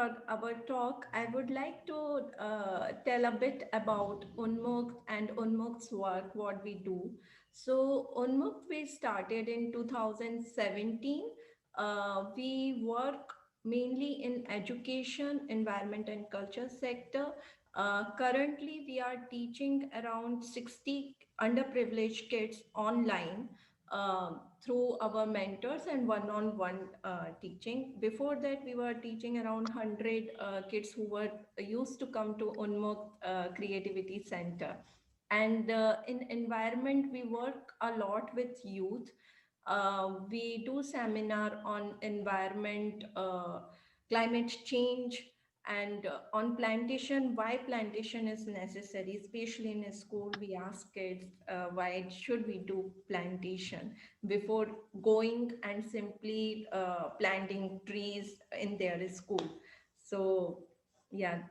for our talk, I would like to tell a bit about Unmukt and Unmukt's work, what we do. So, Unmukt we started in 2017. We work mainly in education, environment, and culture sector. Currently, we are teaching around 60 underprivileged kids online through our mentors and one-on-one teaching. Before that, we were teaching around 100 kids who were used to come to Unmukt Creativity Center. And in environment, we work a lot with youth. We do seminar on environment, climate change, and on plantation, why plantation is necessary, especially in a school. We ask kids why should we do plantation before going and simply planting trees in their school. So yeah,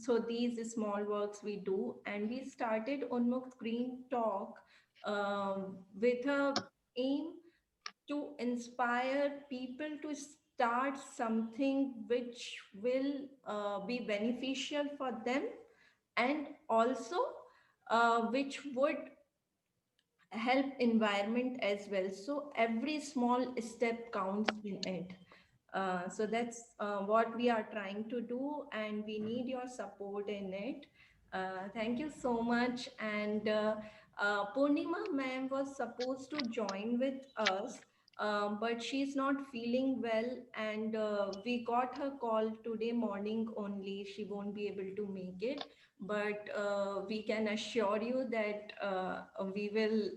so these small works we do, and we started Unmukt Green Talk with a aim to inspire people to start something which will be beneficial for them, and also which would help environment as well. So every small step counts in it. So that's what we are trying to do, and we need your support in it. Thank you so much. And Purnima ma'am was supposed to join with us, but she's not feeling well, and we got her call today morning only. She won't be able to make it, but we can assure you that we will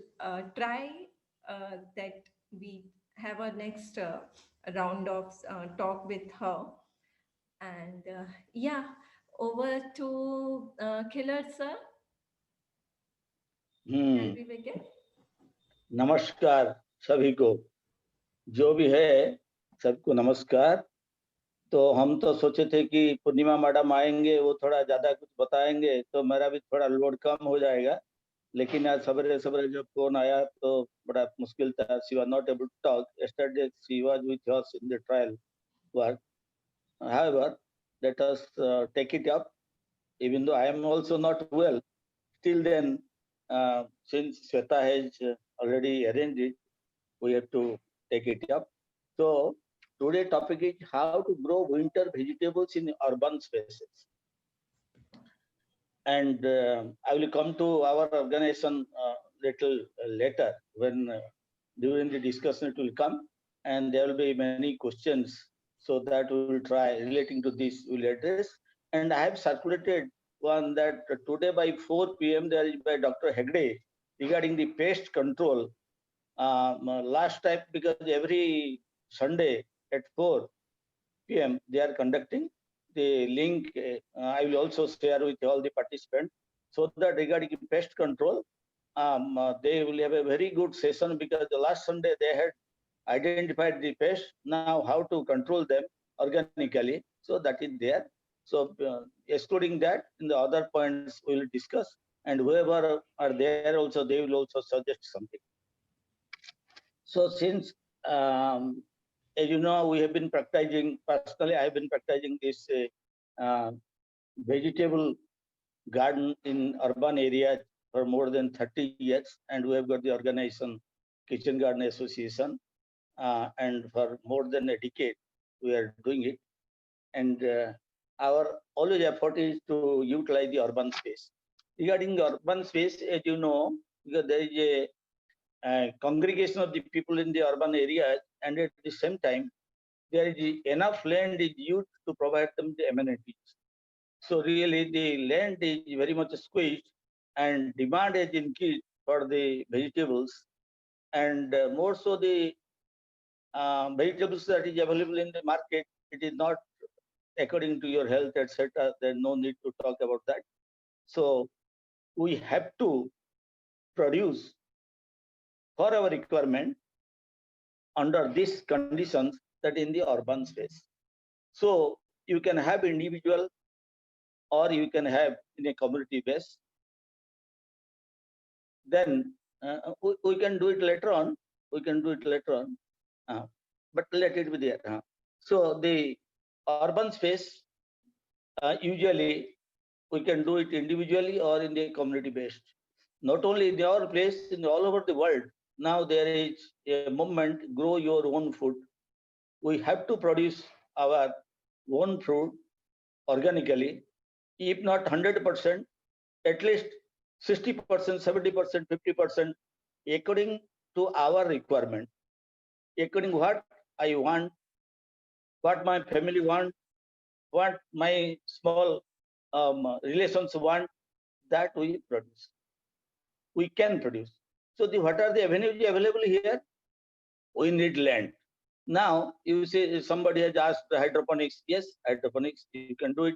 try that we have a next round of talk with her. And yeah, over to Killer sir. Can we begin? नमस्कार सभी को, जो भी है सबको नमस्कार। तो हम तो सोचे थे कि पूर्णिमा मैडम आएंगे, वो थोड़ा ज्यादा कुछ बताएंगे तो मेरा भी थोड़ा लोड कम हो जाएगा, लेकिन आज सवेरे सवेरे जब फोन आया तो बड़ा मुश्किल था। She was not able to talk yesterday, she was with us in the trial work. However, let us take it up, even though I am also not well. Till then, since Shweta has already arranged it, we have to take it up. So today topic is how to grow winter vegetables in urban spaces. And I will come to our organization little later when during the discussion it will come, and there will be many questions, so that we will try relating to this we will address. And I have circulated one that today by 4 p.m. there is by Dr. Hegde regarding the pest control. Last time, because every Sunday at 4 p.m. they are conducting the link. I will also share with all the participants, so that regarding pest control, they will have a very good session, because the last Sunday they had identified the pest. Now how to control them organically, so that is there. So excluding that, in the other points we will discuss, and whoever are there also, they will also suggest something. So since as you know, we have been practicing, personally I have been practicing this vegetable garden in urban areas for more than 30 years, and we have got the organization Kitchen Garden Association, and for more than a decade we are doing it. And our always effort is to utilize the urban space. Regarding the urban space, as you know, because there is a congregation of the people in the urban areas, and at the same time there is enough land is used to provide them the amenities. So really the land is very much squeezed, and demand is increased for the vegetables, and more so the vegetables that is available in the market, it is not according to your health, etc. There's no need to talk about that. So we have to produce for our requirement under these conditions, that in the urban space. So you can have individual, or you can have in a community base. Then we can do it later on. We can do it later on, but let it be there. So the urban space, usually we can do it individually or in the community based. Not only in our place, in all over the world, now there is a movement, grow your own food. We have to produce our own food organically, if not 100%, at least 60%, 70%, 50%, according to our requirement, according what I want, what my family want, what my small relations want, that we produce. We can produce. So what are the avenues available here? We need land. Now you say somebody has asked hydroponics. Yes, hydroponics, you can do it.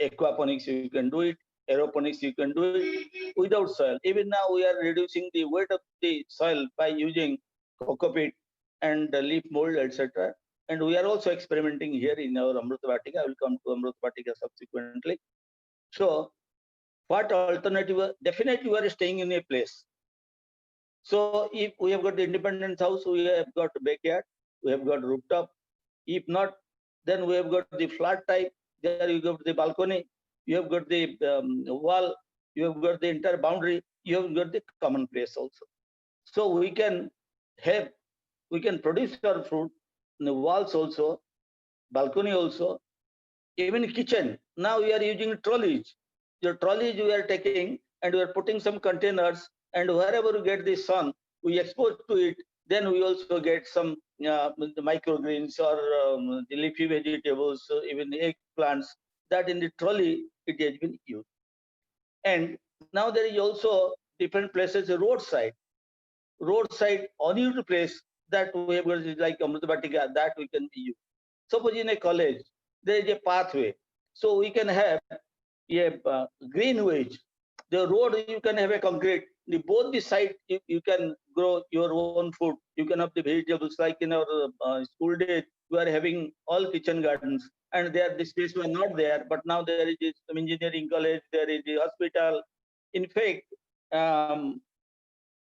Aquaponics, you can do it. Aeroponics, you can do it without soil. Even now we are reducing the weight of the soil by using cocoa peat and leaf mold, etc. And we are also experimenting here in our Amrut Vatika. I will come to Amrut Vatika subsequently. So what alternative? Definitely you are staying in a place. So if we have got the independent house, we have got backyard, we have got rooftop. If not, then we have got the flat type. There you got the balcony, you have got the wall, you have got the entire boundary, you have got the common place also. So we can produce our food in the walls also, balcony also, even kitchen. Now we are using trolleys. The trolleys we are taking and we are putting some containers, and wherever we get the sun, we expose to it. Then we also get some the microgreens or the leafy vegetables, even eggplants, that in the trolley it has been used. And now there is also different places, roadside unused place that we have got, like Amrut Vatika, that we can use. Suppose in a college there is a pathway, so we can have a green wage. The road you can have a concrete. Both the side you can grow your own food. You can have the vegetables, like in our school days. We are having all kitchen gardens, and there the space were not there. But now there is some engineering college. There is a hospital. In fact,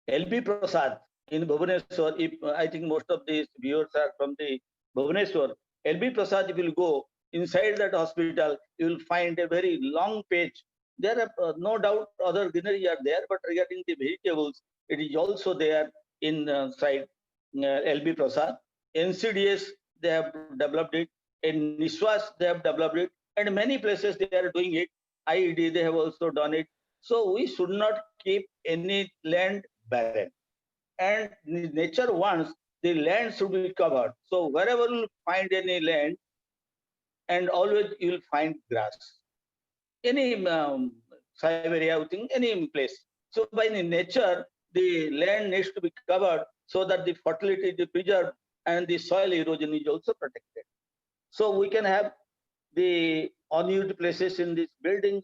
LB Prasad in Bhubaneswar. If I think most of these viewers are from the Bhubaneswar, LB Prasad, if you will go inside that hospital, you will find a very long page. There are no doubt other greenery are there, but regarding the vegetables, it is also there inside LB Prasad. NCDS, they have developed it. In Niswas, they have developed it. And many places they are doing it. IED, they have also done it. So we should not keep any land barren. And nature wants the land should be covered. So wherever you find any land, and always you will find grass. Any Siberia, any place. So by nature, the land needs to be covered so that the fertility is preserved and the soil erosion is also protected. So we can have the unused places in these buildings.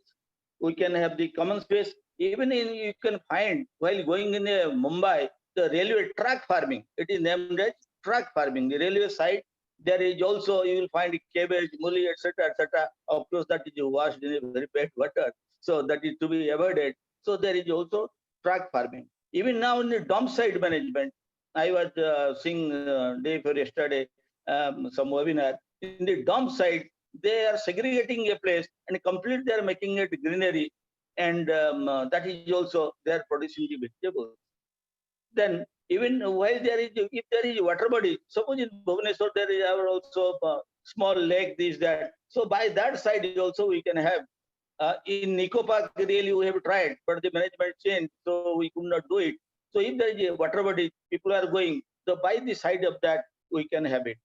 We can have the common space. Even you can find while going in Mumbai, the railway track farming. It is named as track farming. The railway side, there is also, you will find cabbage, muli, etc., etc. Of course, that is washed in a very bad water, so that is to be avoided. So there is also track farming. Even now in the dump site management, I was seeing day before yesterday some webinar. In the dump site, they are segregating a place and complete they are making it greenery, and that is also they are producing the vegetables. Then even while there is, if there is water body, suppose in Bhubaneswar there is also small lake, this, that. So by that side also we can have. In Nico Park, really we have tried, but the management changed, so we could not do it. So if there is a water body, people are going. So by the side of that, we can have it.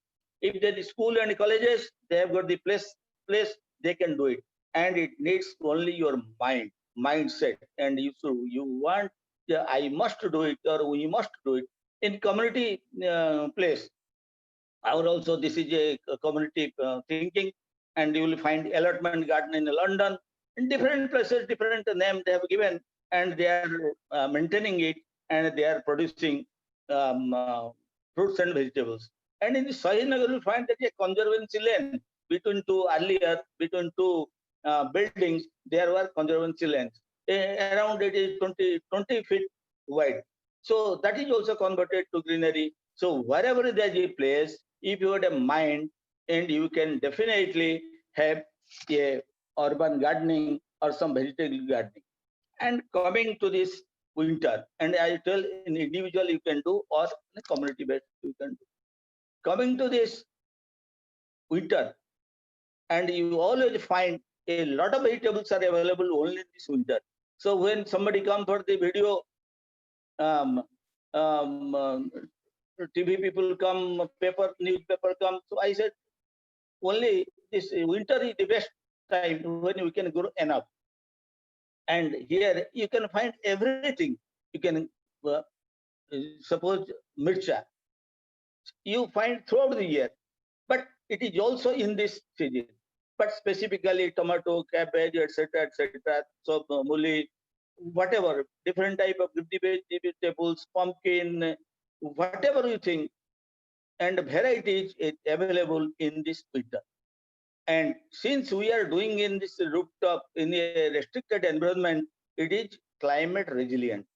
If there is school and colleges, they have got the place, they can do it. And it needs only your mindset. And you want, yeah, I must do it, or we must do it. In community place, our also this is a community thinking, and you will find allotment garden in London. In different places, different name they have given, and they are maintaining it, and they are producing fruits and vegetables. And in the Sahinagar, you find that a conservancy lane between between two buildings, there were conservancy lanes. Around it is 20 feet wide. So that is also converted to greenery. So wherever there is a place, if you have a mind, and you can definitely have a urban gardening or some vegetable gardening. And coming to this winter, and I tell in individual you can do or in a community based you can do. Coming to this winter, and you always find a lot of vegetables are available only in this winter. So when somebody comes for the video, um, TV people come, paper, newspaper come. So I said, only this winter is the best time when we can grow enough. And here you can find everything. You can suppose mircha. You find throughout the year, but it is also in this season. But specifically tomato, cabbage, etc., etc. So muli, whatever different type of vegetables, pumpkin, whatever you think, and varieties is available in this winter. And since we are doing in this rooftop in a restricted environment, it is climate resilient.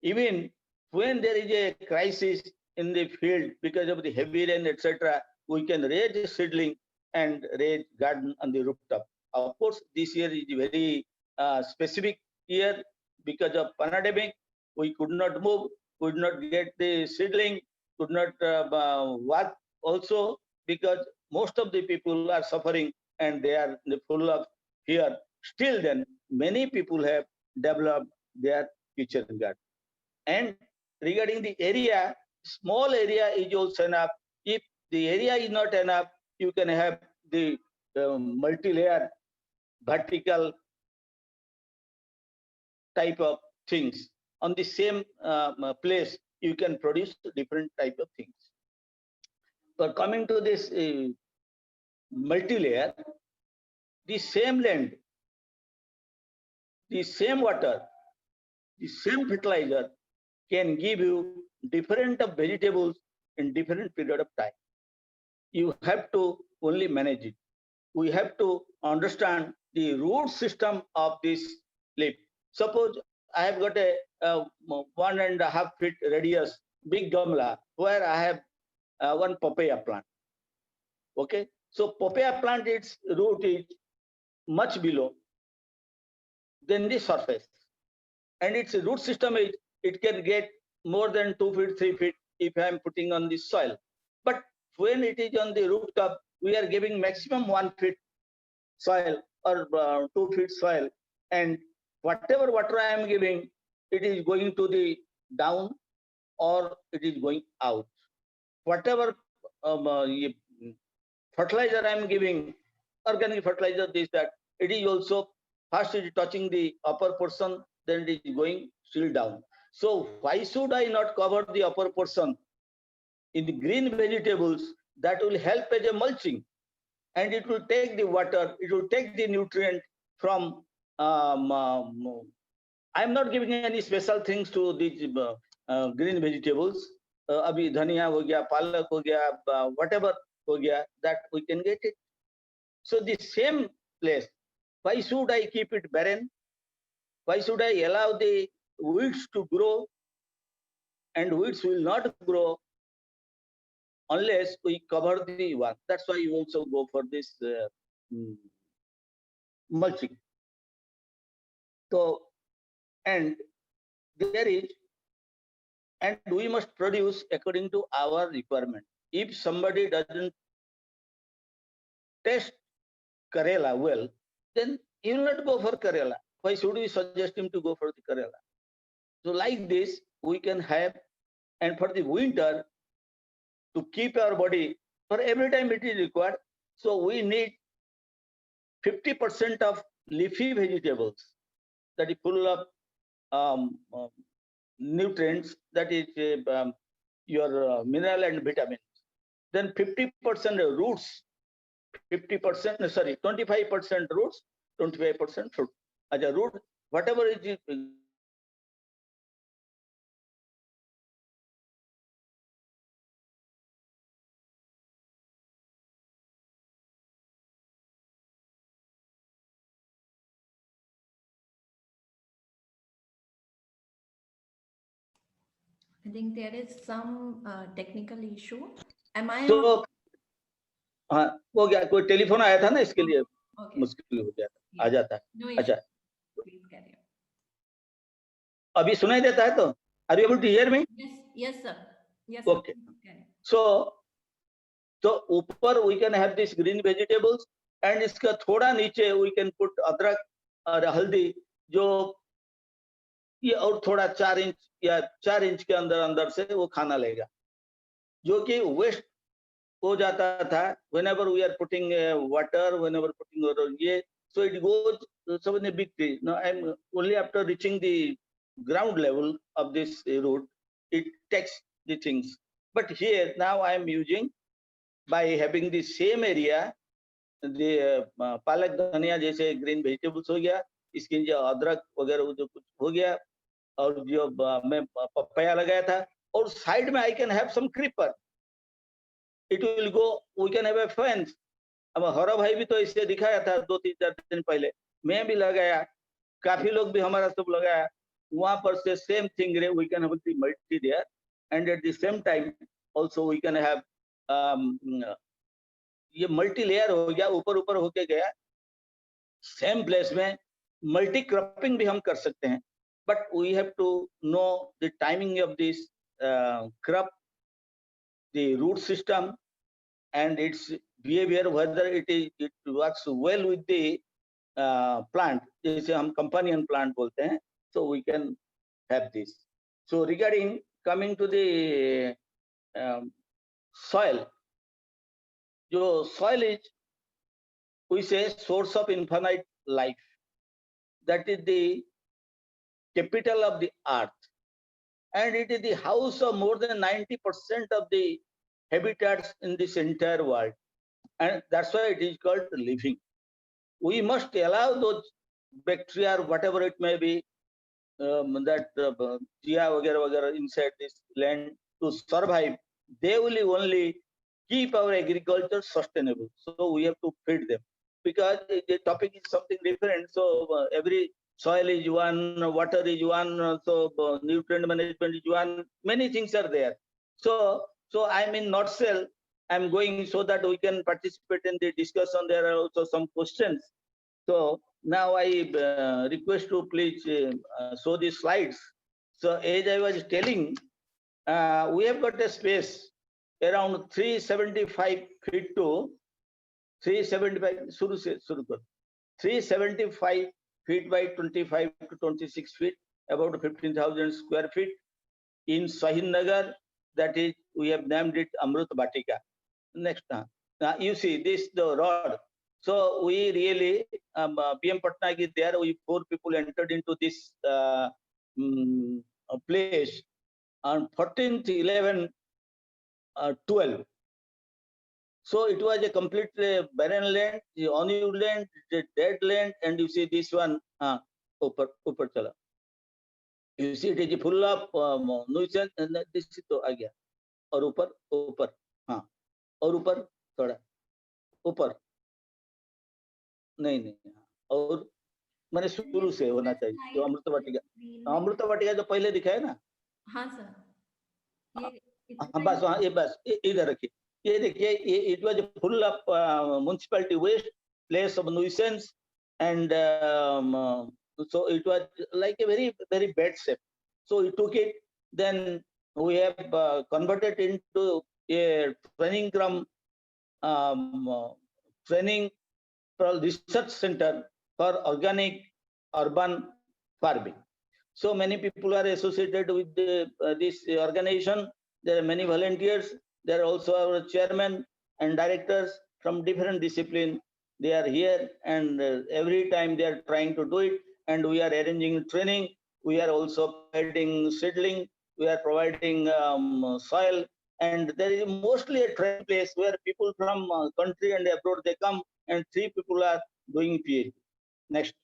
Even when there is a crisis in the field because of the heavy rain, etc., we can raise a seedling and raise garden on the rooftop. Of course, this year is very specific year because of pandemic. We could not move, could not get the seedling, could not work also because most of the people are suffering and they are full of fear. Still, then many people have developed their kitchen garden. And regarding the area, small area is also enough. If the area is not enough, you can have the multi-layer vertical type of things. On the same place, you can produce different type of things. But coming to this multi-layer, the same land, the same water, the same fertilizer can give you different of vegetables in different period of time. You have to only manage it. We have to understand the root system of this leaf. Suppose I have got a 1.5 feet radius big gamla where I have one papaya plant. Okay, so papaya plant, its root is much below than the surface, and its root system is it can get more than 2 feet, 3 feet if I am putting on the soil. But when it is on the rooftop, we are giving maximum 1 feet soil or 2 feet soil, and whatever water I am giving, it is going to the down or it is going out. Whatever fertilizer I am giving, organic fertilizer, this, that, it is also first it is touching the upper portion, then it is going still down. So why should I not cover the upper portion in the green vegetables? That will help as a mulching, and it will take the water, it will take the nutrient from. I'm not giving any special things to these green vegetables. Abhi dhania ho gaya, palak ho gaya, whatever ho gaya, that we can get it. So the same place, why should I keep it barren? Why should I allow the weeds to grow? And weeds will not grow unless we cover the one. That's why you also go for this mulching. So, and there is, and we must produce according to our requirement. If somebody doesn't taste Karela well, then he will not go for Karela. Why should we suggest him to go for the Karela? So like this, we can have, and for the winter, to keep our body, for every time it is required, so we need 50% of leafy vegetables that is full of nutrients, that is your mineral and vitamins. Then 50% roots, 50%, sorry, 25% roots, 25% fruit. As a root, whatever is I think there is some technical issue. Am I so हाँ हो गया, कोई telephone आया था ना इसके लिए Okay. मुश्किल हो गया था, आ Yes. जाता है। No issue. अच्छा Please carry on. अभी सुनाई देता है तो, are you able to hear me? Yes. Yes, sir. Yes, sir. Okay, Please carry on. so ऊपर we can have this green vegetables and इसका थोड़ा नीचे वी कैन पुट अदरक और हल्दी, जो ये और थोड़ा 4 इंच या 4 इंच के अंदर अंदर से वो खाना लेगा, जो कि वेस्ट हो जाता था whenever we are putting water, whenever putting ये, so it goes so in a big tree. Now I'm only after reaching the ground level of this root, it takes the things. But here now I am using, by having the same area, the पालक धनिया जैसे green vegetables हो गया, इसके जो अदरक वगैरह जो कुछ हो गया, और जो मैं पपाया लगाया था, और साइड में I can have some creeper, it will go, we can have a fence. अब हरा भाई भी तो इसे दिखाया था 2-3-4 दिन पहले, मैं भी लगाया, काफी लोग भी हमारा सब लगाया, वहां पर से सेम थिंग रे, we can have the multi there, and at the same time also we can have, ये मल्टी लेयर हो गया, ऊपर ऊपर होके गया, सेम प्लेस में मल्टी क्रॉपिंग भी हम कर सकते हैं, but we have to know the timing of this crop, the root system and its behavior, whether it works well with the plant, जिसे हम companion plant बोलते हैं, so we can have this. So regarding coming to the soil, जो soil is, we say, source of infinite life, that is the capital of the earth, and it is the house of more than 90% of the habitats in this entire world, and that's why it is called living. We must allow those bacteria, whatever it may be, that Jia वगैरह वगैरह inside this land to survive. They will only keep our agriculture sustainable. So we have to feed them, because the topic is something different. So every soil is one, water is one, so nutrient management is one. Many things are there. So I'm in nutshell, I'm going so that we can participate in the discussion. There are also some questions. So now I request to please show the slides. So as I was telling, we have got a space around 375 feet to 375, शुरू कर 375 feet by 25 to 26 feet, about 15,000 square feet in Shahid Nagar. That is, we have named it Amrut Vatika. Next, you see this the road. So we really, PM Patnaik is there. We 4 people entered into this place on 14th 11 12. So it was a completely barren land, the unused land, the dead land, and you see this one, upar chala. You see it is full of nuisance, and this is to आ गया, और ऊपर, हाँ, और ऊपर थोड़ा, ऊपर, नहीं, और मैंने शुरू से होना चाहिए, जो अमृत वाटिका जो पहले दिखाया ना, हाँ सर, बस हाँ, ये बस इधर रखिए, ये देखिए, ये it was full of municipality waste, place of nuisance, and so it was like a very bad shape. So we took it, then we have converted into a training research center for organic urban farming. So many people are associated with this organization. There are many volunteers. There are also our chairman and directors from different disciplines. They are here, and every time they are trying to do it. And we are arranging training. We are also providing seedling. We are providing soil. And there is mostly a training place where people from country and abroad, they come, and 3 people are doing PhD. Next.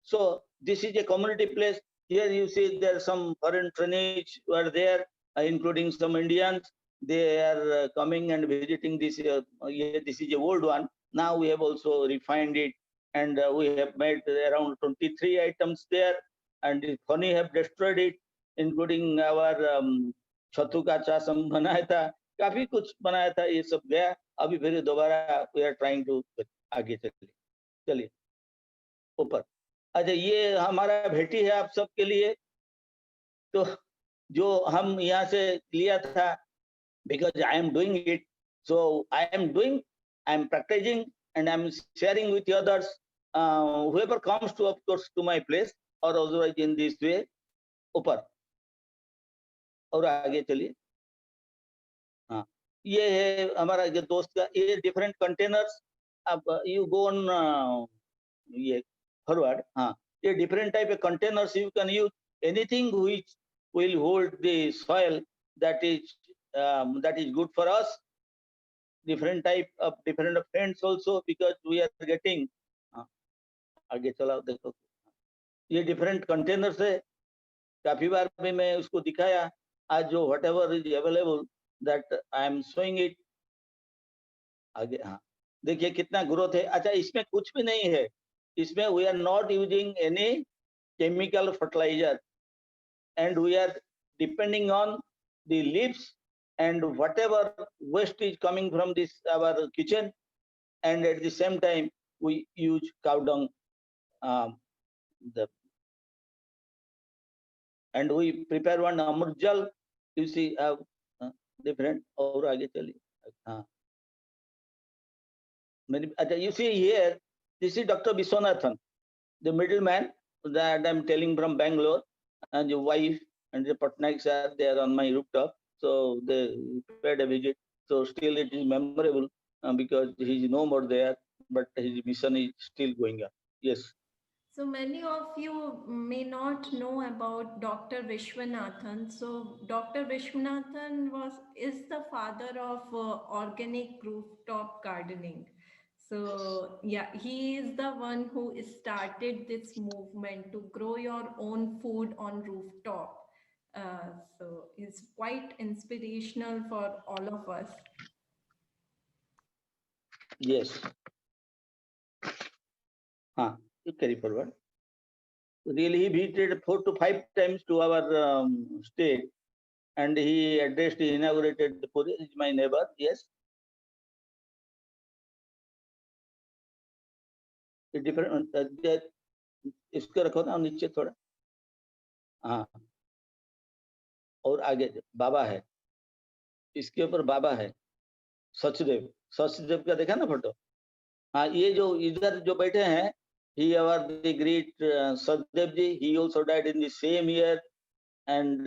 So this is a community place. Here you see there are some foreign trainings were there, including some Indians. They are coming and visiting this. This is a old one. Now we have also refined it, and we have made around 23 items there. And if Fani have destroyed it, including our Chatu ka chasam banaya tha. काफी कुछ बनाया था, ये सब गया, अभी फिर दोबारा वी आर ट्राइंग टू आगे चलिए ऊपर। अच्छा, ये हमारा भेटी है आप सबके लिए, तो जो हम यहाँ से लिया था, because I am doing it, so I am practicing, and I am sharing with others, whoever comes to, of course, to my place, or otherwise in this way, ऊपर और आगे चलिए। हाँ, ये है हमारा जो दोस्त का, ये डिफरेंट कंटेनर्स। अब यू गो ऑन ये फॉरवर्ड। हाँ, ये different type of containers you can use, anything which will hold the soil, that is good for us. Different type of different friends also, because we are getting, आगे चलाओ देखो, ये different containers है, काफी बार भी मैं उसको दिखाया, आज जो whatever is available that I am showing it। आगे, हाँ, देखिए कितना ग्रोथ है। अच्छा, इसमें कुछ भी नहीं है, इसमें we are not using any chemical fertilizer, and we are depending on the leaves and whatever waste is coming from this our kitchen, and at the same time we use cow dung, and we prepare one amrit jal, you see, different। और आगे चलिए। हाँ, you see here, this is Dr. Viswanathan, the middleman that I'm telling from Bangalore, and the wife and the Patnaiks are there on my rooftop, so they paid a visit. So still it is memorable, because he is no more there, but his mission is still going on. Yes. So many of you may not know about Dr. Vishwanathan. So Dr. Vishwanathan is the father of organic rooftop gardening. So yeah, he is the one who started this movement to grow your own food on rooftop. So it's quite inspirational for all of us. Yes. You carry forward. Really, he visited 4 to 5 times to our state, and he addressed, he inaugurated the Puri. Is my neighbor. Yes. Different, इसको रखो ना नीचे थोड़ा। हाँ, और आगे बाबा है, इसके ऊपर बाबा है, सचदेव। सचदेव का देखा ना फोटो? हाँ, ये जो इधर जो बैठे हैं, he our the great Sachdev ji, he also died in the same year, and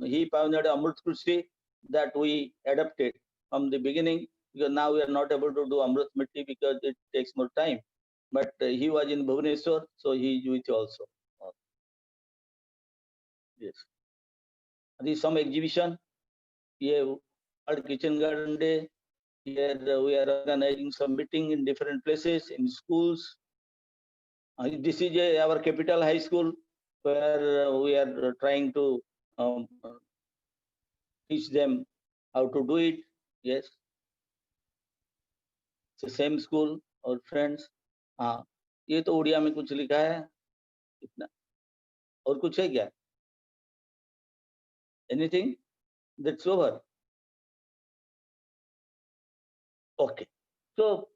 he pioneered Amrit Krishi that we adopted from the beginning, because now we are not able to do Amrit Mitti because it takes more time. But he was in Bhubaneswar, so he is with also. Yes. This is some exhibition. Yeah, World Kitchen Garden Day. Here we are organizing some meeting in different places, in schools. This is our capital high school, where we are trying to teach them how to do it. Yes. It's the same school, our friends. हाँ, ये तो उड़िया में कुछ लिखा है, इतना। और कुछ है क्या? Anything? That's over. Okay. So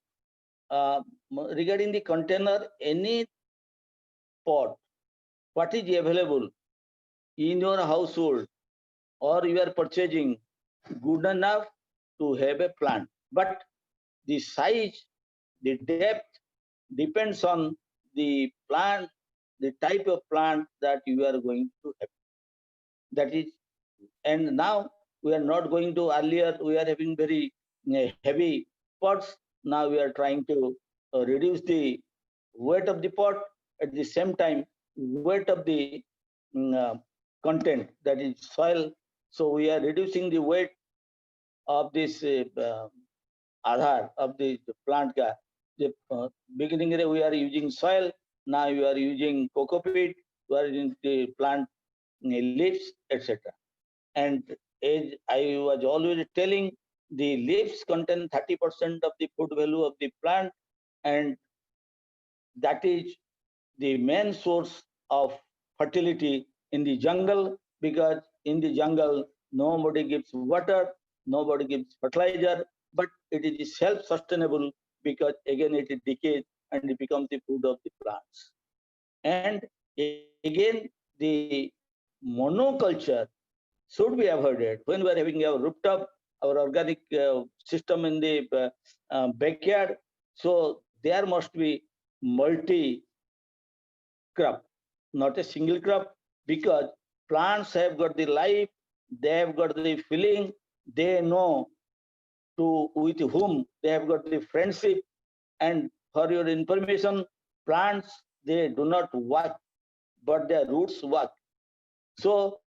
regarding the container, any pot, what is available in your household or you are purchasing, good enough to have a plant, but the size, the depth depends on the plant, the type of plant that you are going to have. That is, and now we are not going to, earlier we are having very heavy pots. Now we are trying to reduce the weight of the pot, at the same time weight of the content, that is soil. So we are reducing the weight of this aadhar of the plant ka. The beginning we are using soil, now you are using coco peat, you are using the plant leaves, etc. And as I was always telling, the leaves contain 30% of the food value of the plant, and that is the main source of fertility in the jungle, because in the jungle nobody gives water, nobody gives fertilizer, but it is self-sustainable because again it decays and it becomes the food of the plants. And again, the monoculture should be avoided when we are having our rooftop, our organic system in the backyard. So there must be multi crop, not a single crop, because plants have got the life, they have got the feeling, they know to with whom they have got the friendship. And for your information, plants, they do not work, but their roots work. So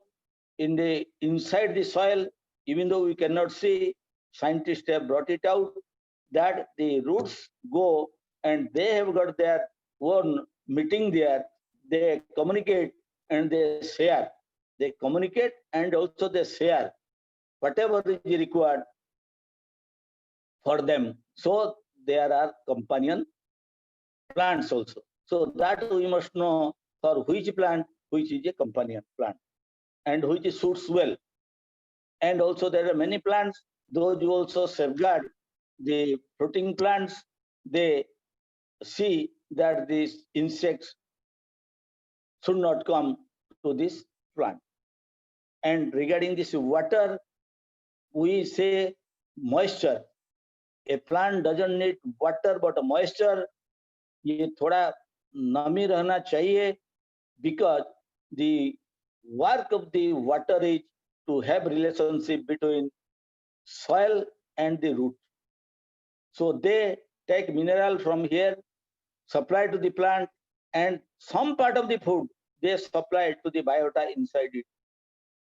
in the inside the soil, even though we cannot see, scientists have brought it out that the roots go and they have got their own meeting there. They communicate and they share. They communicate and also they share whatever is required for them. So there are companion plants also. So that we must know for which plant which is a companion plant and which suits well. And also there are many plants, those who also safeguard the fruiting plants, they see that these insects should not come to this plant. And regarding this water, we say moisture. A plant doesn't need water but moisture. ये थोड़ा नमी रहना चाहिए because the work of the water is to have relationship between soil and the root. So they take mineral from here, supply to the plant, and some part of the food they supply to the biota inside it.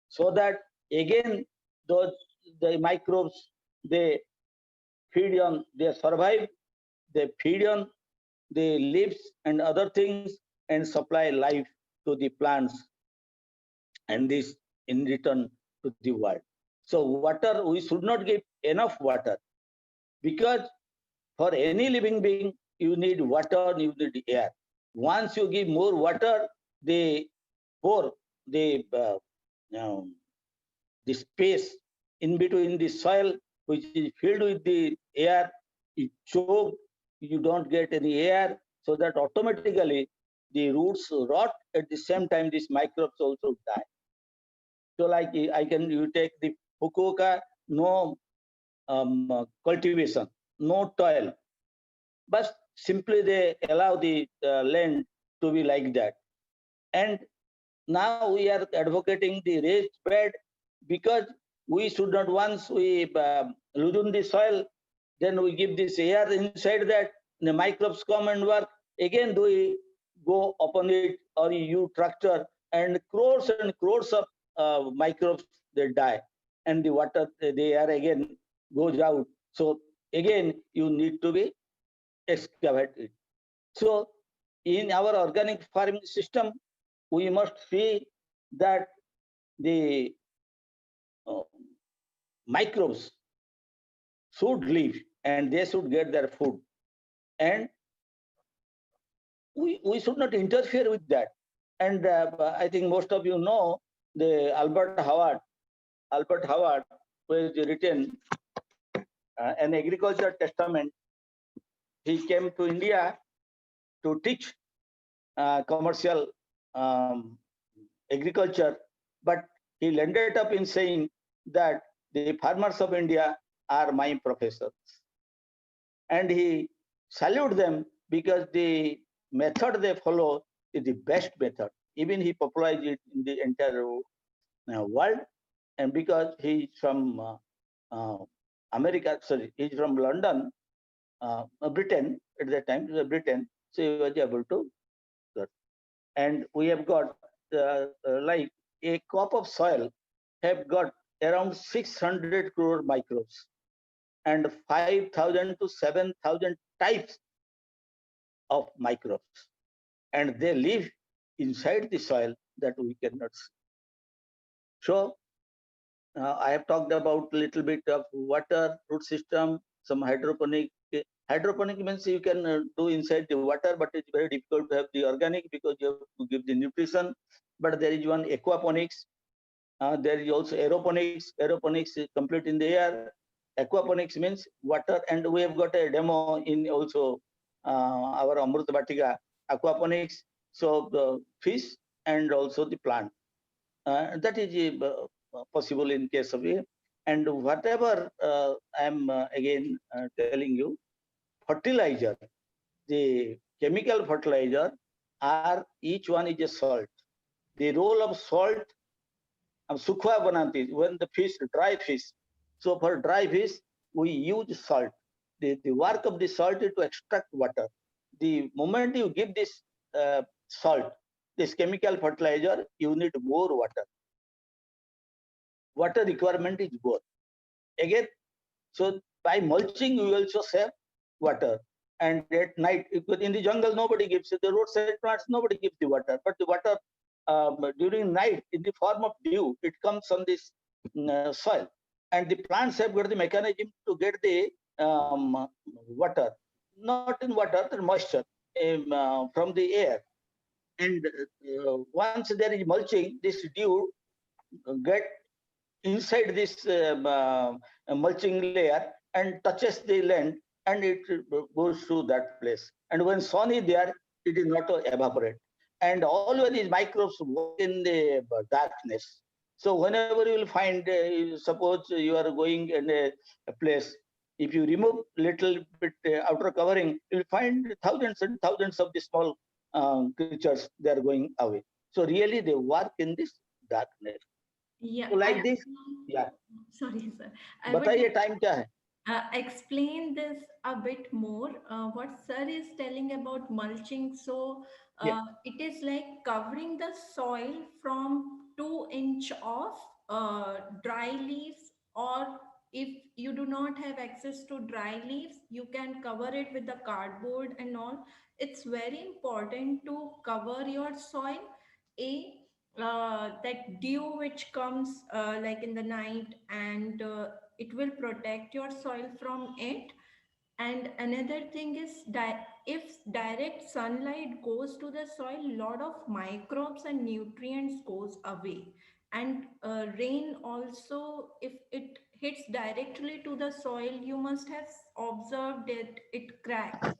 So that again those the microbes they feed on, they survive, they feed on the leaves and other things and supply life to the plants and this in return to the world. So water, we should not give enough water because for any living being, you need water, you need air. Once you give more water, the pore, the space in between the soil, which is filled with the air, it choke, you don't get any air, so that automatically the roots rot. At the same time, these microbes also die. So like you take the Fukuoka, no cultivation, no toil, but simply they allow the land to be like that. And now we are advocating the raised bed because we should not, once we loosen the soil, then we give this air inside that, the microbes come and work. Again, we go upon it or you tractor and crores of microbes, they die. And the water, the air again goes out. So again, you need to be excavated. So in our organic farming system, we must see that the uh, microbes should live and they should get their food. And we should not interfere with that. And I think most of you know the Albert Howard, who has written an agriculture testament. He came to India to teach commercial agriculture, but he landed up in saying that the farmers of India are my professors. And he salute them because the method they follow is the best method. Even he popularized it in the entire world. And because he's from America, sorry, he's from London, Britain at that time, Britain, so he was able to get. And we have got like a cup of soil have got around 600 crore microbes and 5,000 to 7,000 types of microbes. And they live inside the soil that we cannot see. So I have talked about a little bit of water, root system, some hydroponic. Hydroponic means you can do inside the water, but it's very difficult to have the organic because you have to give the nutrition. But there is one aquaponics. There is also aeroponics. Aeroponics is complete in the air. Aquaponics means water, and we have got a demo in also our Amrut Vatika aquaponics. So the fish and also the plant. That is possible in case of it. And whatever I am again telling you, fertilizer, the chemical fertilizer are each one is a salt. The role of salt, sukha banati, when the fish, dry fish. So for dry fish, we use salt. The work of the salt is to extract water. The moment you give this salt, this chemical fertilizer, you need more water. Water requirement is more. Again, so by mulching, you also save water. And at night, in the jungle, nobody gives it. The roadside plants, nobody gives the water. But the water during night, in the form of dew, it comes on this soil. And the plants have got the mechanism to get the water, not in water, the moisture from the air. And once there is mulching, this dew get inside this mulching layer and touches the land, and it goes to that place. And when sun is there, it is not to evaporate. And always these microbes work in the darkness. So whenever you will find, suppose you are going in a place, if you remove little bit outer covering, you will find thousands and thousands of the small creatures, they are going away. So really they work in this darkness. Yeah, So like this, yeah. sorry, sir. I would बताइए time क्या है? explain this a bit more. What sir is telling about mulching. So Yeah. it is like covering the soil from 2 inch of dry leaves, or if you do not have access to dry leaves, you can cover it with the cardboard and all. It's very important to cover your soil. That dew which comes like in the night, and it will protect your soil from it. And another thing is if direct sunlight goes to the soil, lot of microbes and nutrients goes away. And rain also, if it hits directly to the soil, you must have observed it cracks.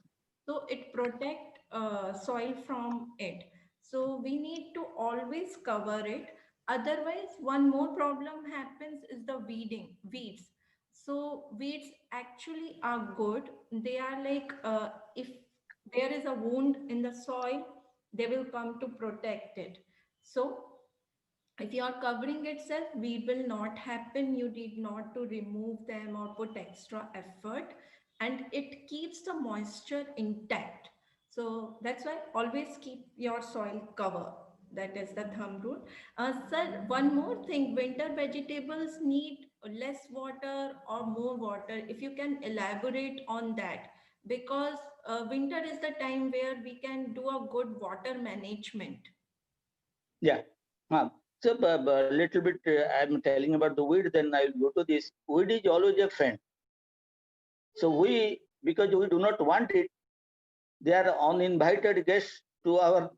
So it protect soil from it. So we need to always cover it. Otherwise, one more problem happens is the weeds. So weeds actually are good. They are like, if there is a wound in the soil, they will come to protect it. So if you are covering itself, weed will not happen. You need not to remove them or put extra effort, and it keeps the moisture intact. So that's why always keep your soil cover. That is the thumb rule. Sir, one more thing, winter vegetables need less water or more water. If you can elaborate on that, because winter is the time where we can do a good water management. Yeah. So a little bit I'm telling about the weed, then I'll go to this. Weed is always a friend. So we, because we do not want it, they are uninvited guests to our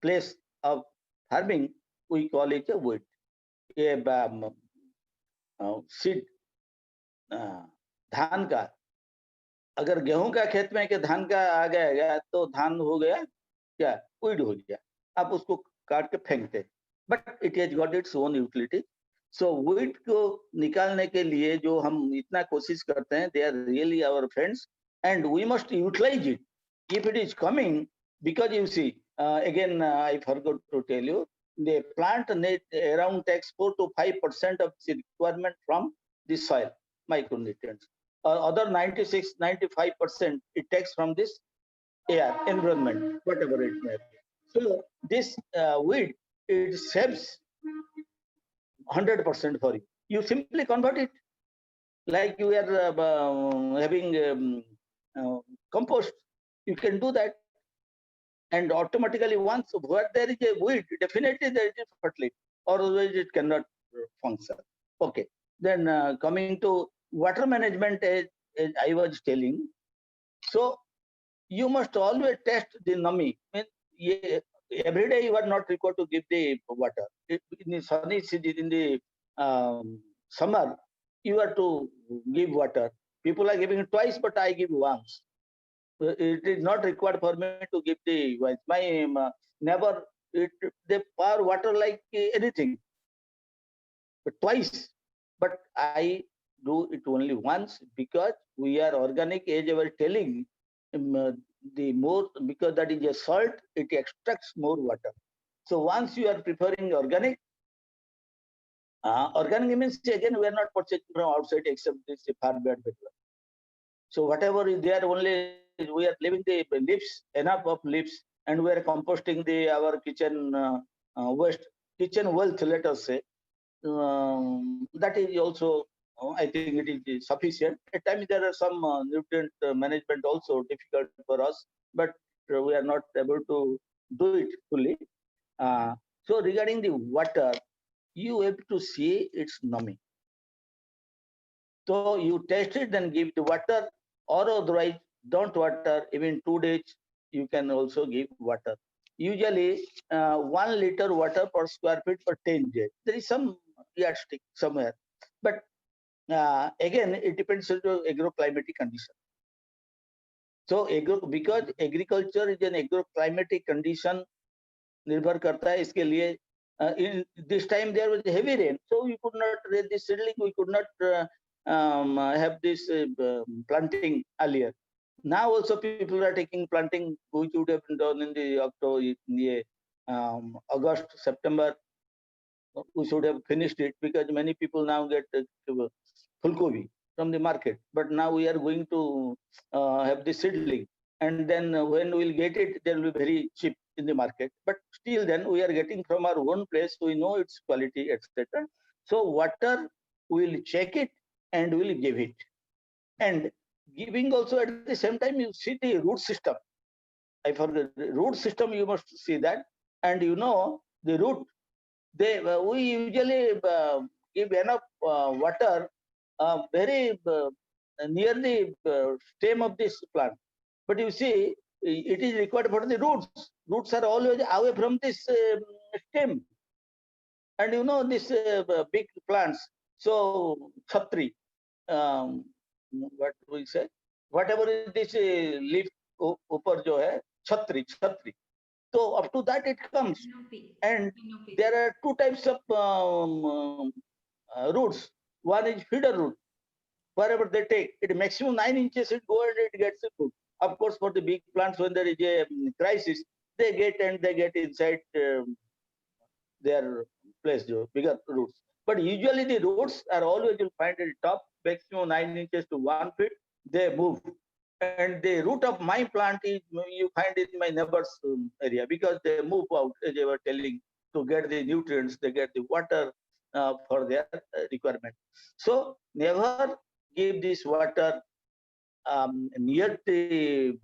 place of farming. We call it a weed. A seed, धान का, अगर गेहूं का खेत में के धान का आ गया तो धान हो गया क्या, weed हो गया, आप उसको काट के फेंकते, but it has got its own utility. So wheat को निकालने के लिए जो हम इतना कोशिश करते हैं, they are really our friends and we must utilize it if it is coming, because you see again I forgot to tell you, the plant need around takes 4 to 5% of the requirement from the soil micronutrients. Other 96-95% it takes from this air environment, whatever it may be. So this weed, it saves 100% for you. You simply convert it like you are having compost. You can do that, and automatically once where there is a weed, definitely there is fertility, otherwise it cannot function. Okay. Then coming to water management, as I was telling, so you must always test the nami. every day you are not required to give the water. In the sunny season, in the summer, you are to give water. People are giving twice, but I give once. It is not required for me to give the once. My neighbor, it, they pour water like anything, but twice. But I do it only once because we are organic, as I was telling. The more, because that is a salt, it extracts more water. So once you are preferring organic means again we are not purchasing from outside except this farm bed. So whatever is there, only we are leaving the leaves, enough of leaves, and we are composting the our kitchen waste, kitchen wealth, let us say. That is also, I think it is sufficient. At times there are some nutrient management also difficult for us, but we are not able to do it fully. Uh, so regarding the water, you have to see its numbing. So you test it, then give the water, or otherwise don't water. Even 2 days, you can also give water. Usually, 1 liter water per square feet for 10 days. There is some yardstick somewhere, but again, it depends on the agroclimatic condition. So because agriculture is an agroclimatic condition, निर्भर करता है इसके लिए. In this time there was heavy rain, so we could not raise this seedling. We could not have this planting earlier. Now also people are taking planting, which would have been done in the October, in the August, September. We should have finished it because many people now get fulgobi from the market. But now we are going to have the seedling, and then when we'll get it, they will be very cheap in the market. But still, then we are getting from our own place. We know its quality, etc. So water, we'll check it and we'll give it. And giving also at the same time, you see the root system. I forget the root system. You must see that, and you know the root. We usually give enough water very near the stem of this plant. But you see, it is required for the roots. Roots are always away from this stem. And you know this big plants. So chhatri, um, what we say, whatever is this leaf upar jo hai, chhatri. So up to that it comes, Canopy. and Canopy. there are two types of roots. One is feeder root. Wherever they take it, maximum 9 inches it go and it gets the food. Of course, for the big plants, when there is a crisis, they get inside their place, bigger roots. But usually the roots are always, you'll find at the top, maximum 9 inches to 1 feet. They move, and the root of my plant is you find it in my neighbor's area, because they move out, as they were telling, to get the nutrients, they get the water for their requirement. So never give this water near the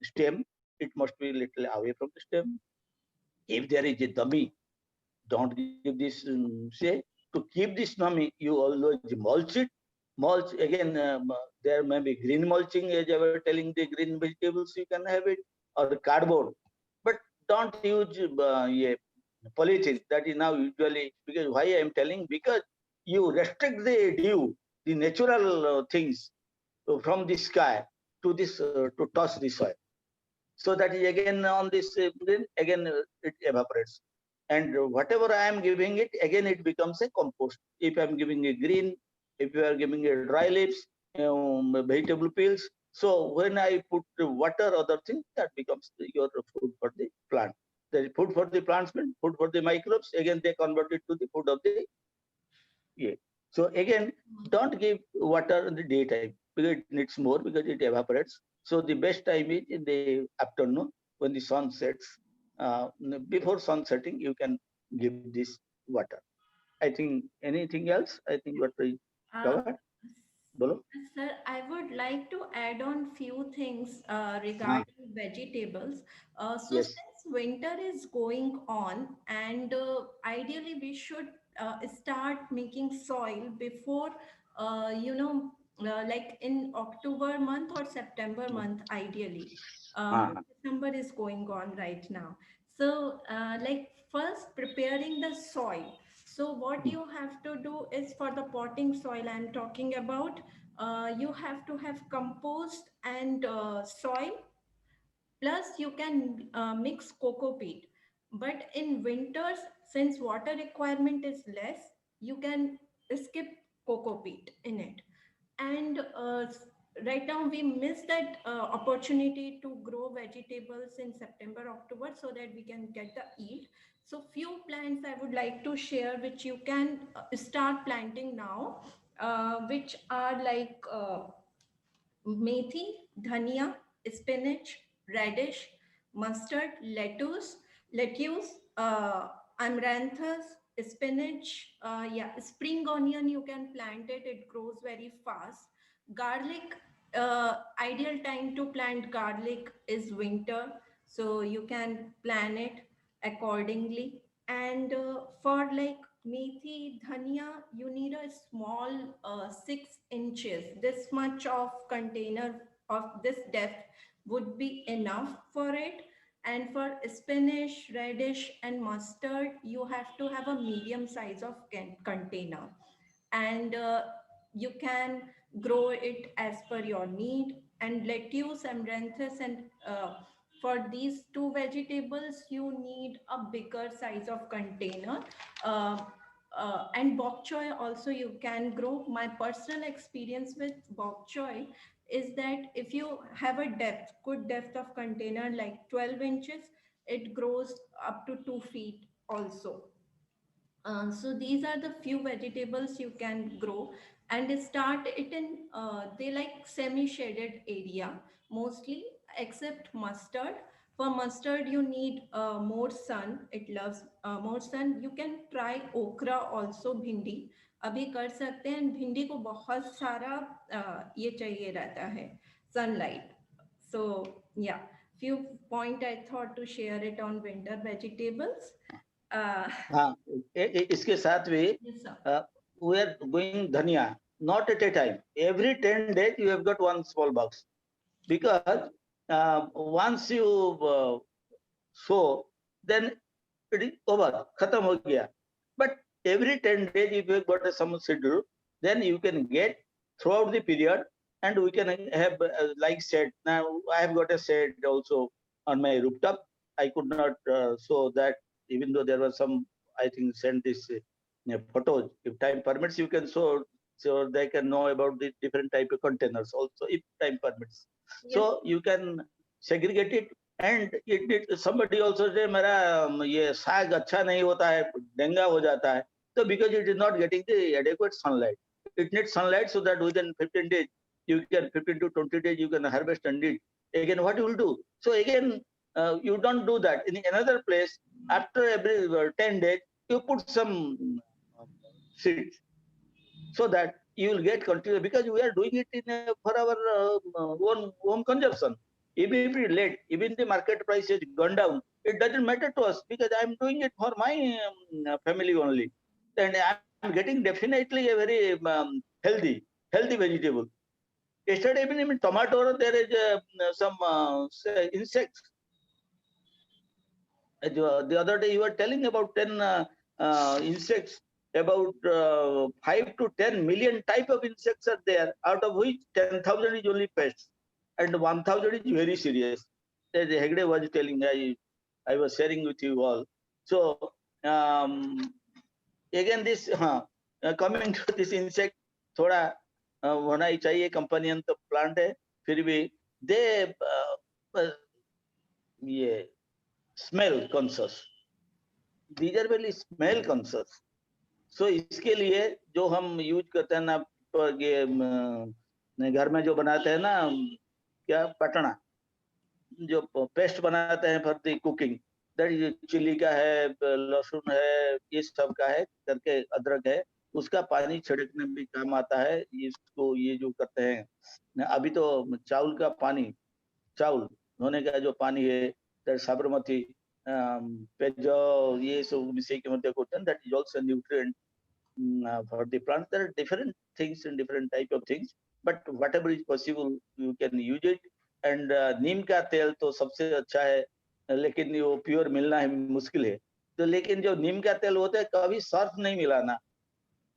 stem. It must be little away from the stem. If there is a dummy, don't give this say. To keep this dummy, you always mulch it. Mulch again, there may be green mulching, as I was telling, the green vegetables you can have it, or the cardboard. But don't use polythene. That is now usually, because why I am telling, because you restrict the dew, the natural things from the sky to this to touch the soil. So that is again on this again it evaporates. And whatever I am giving it, again it becomes a compost. If I am giving a green, if you are giving a dry leaves, vegetable peels. So when I put water, other things, that becomes your food for the plant. The food for the plants means food for the microbes. Again, they convert it to the food of the, yeah. So again, don't give water in the daytime because it needs more, because it evaporates. So the best time is in the afternoon when the sun sets. Before sun setting, you can give this water. I think anything else? I think what we Uh, covered. Bolo? Sir, I would like to add on few things Ah, regarding vegetables. So yes. since winter is going on, and ideally we should start making soil before, like in October month or September month, ideally. Ah, December is going on right now. So, like first preparing the soil. So, what you have to do is for the potting soil, I'm talking about, you have to have compost and soil, plus you can mix coco peat. But in winters, since water requirement is less, you can skip coco peat in it. And right now we miss that opportunity to grow vegetables in September October so that we can get the yield. So few plants I would like to share which you can start planting now, which are like methi, dhania, spinach, radish, mustard, lettuce, amaranthus, spinach, yeah, spring onion. You can plant it; it grows very fast. Garlic, ideal time to plant garlic is winter, so you can plan it accordingly. And for like methi, dhania, you need a small 6 inches. This much of container of this depth would be enough for it. And for spinach, radish, and mustard, you have to have a medium size of container. And you can grow it as per your need. And lettuce, amaranthus, and for these two vegetables you need a bigger size of container. uh, and bok choy also you can grow. My personal experience with bok choy is that if you have a good depth of container like 12 inches, it grows up to 2 feet also. So these are the few vegetables you can grow and start it in they like semi-shaded area mostly, except mustard. For mustard you need more sun. It loves more sun. You can try okra also, भिंडी अभी कर सकते हैं. भिंडी को बहुत सारा ये चाहिए रहता है, sunlight. So yeah, few point I thought to share it on winter vegetables. uh, हाँ, इसके साथ भी yes sir. we are going dhania not at a time. Every 10 days you have got one small box, because once you sow, then it is over, khatam ho gaya. But every 10 days if you have got some schedule, then you can get throughout the period, and we can have like said, now I have got a shed also on my rooftop. I could not sow that, even though there was some, I think, send this photos. If time permits, you can show, so they can know about the different type of containers also, if time permits. Yes. So you can segregate it. And somebody also say, मेरा ये साग अच्छा नहीं होता है, डेंगा हो जाता है. So because it is not getting the adequate sunlight, it needs sunlight so that within 15 days, you can 15 to 20 days you can harvest and eat. Again, what you will do? So again, you don't do that. In another place, after every 10 days, you put some seeds, so that you will get continuous, because we are doing it for our own home consumption. Even if we late, even the market price has gone down, it doesn't matter to us, because I'm doing it for my family only, and I'm getting definitely a very healthy vegetable. Yesterday, even in tomato, there is some insects. The other day, you were telling about 10 insects. About 5 to 10 million type of insects are there, out of which 10,000 is only pests, and 1,000 is very serious. As Hegde was telling, I was sharing with you all. So again, this coming to this insect, थोड़ा होना ही चाहिए. Companion तो plant है, फिर भी they ये smell conscious. These are very smell conscious. So इसके लिए जो हम यूज करते हैं ना, ये घर में जो बनाते हैं ना, क्या पटना, जो पेस्ट बनाते हैं for the cooking, that is chilli का है, लहसुन है, ये सब का है करके, अदरक है, उसका पानी छिड़कने में भी काम आता है. इसको ये जो करते हैं अभी तो चावल का पानी, चावल धोने का जो पानी है, साबरमती पेजो, ये सब मिसे के मध्य कोटन, that is also nutrient for the plant. There are different things and different type of things, but whatever is possible you can use it. And नीम का तेल तो सबसे अच्छा है. लेकिन वो प्योर मिलना है मुश्किल है। तो लेकिन जो नीम का तेल होता है कभी सर्फ नहीं मिलाना,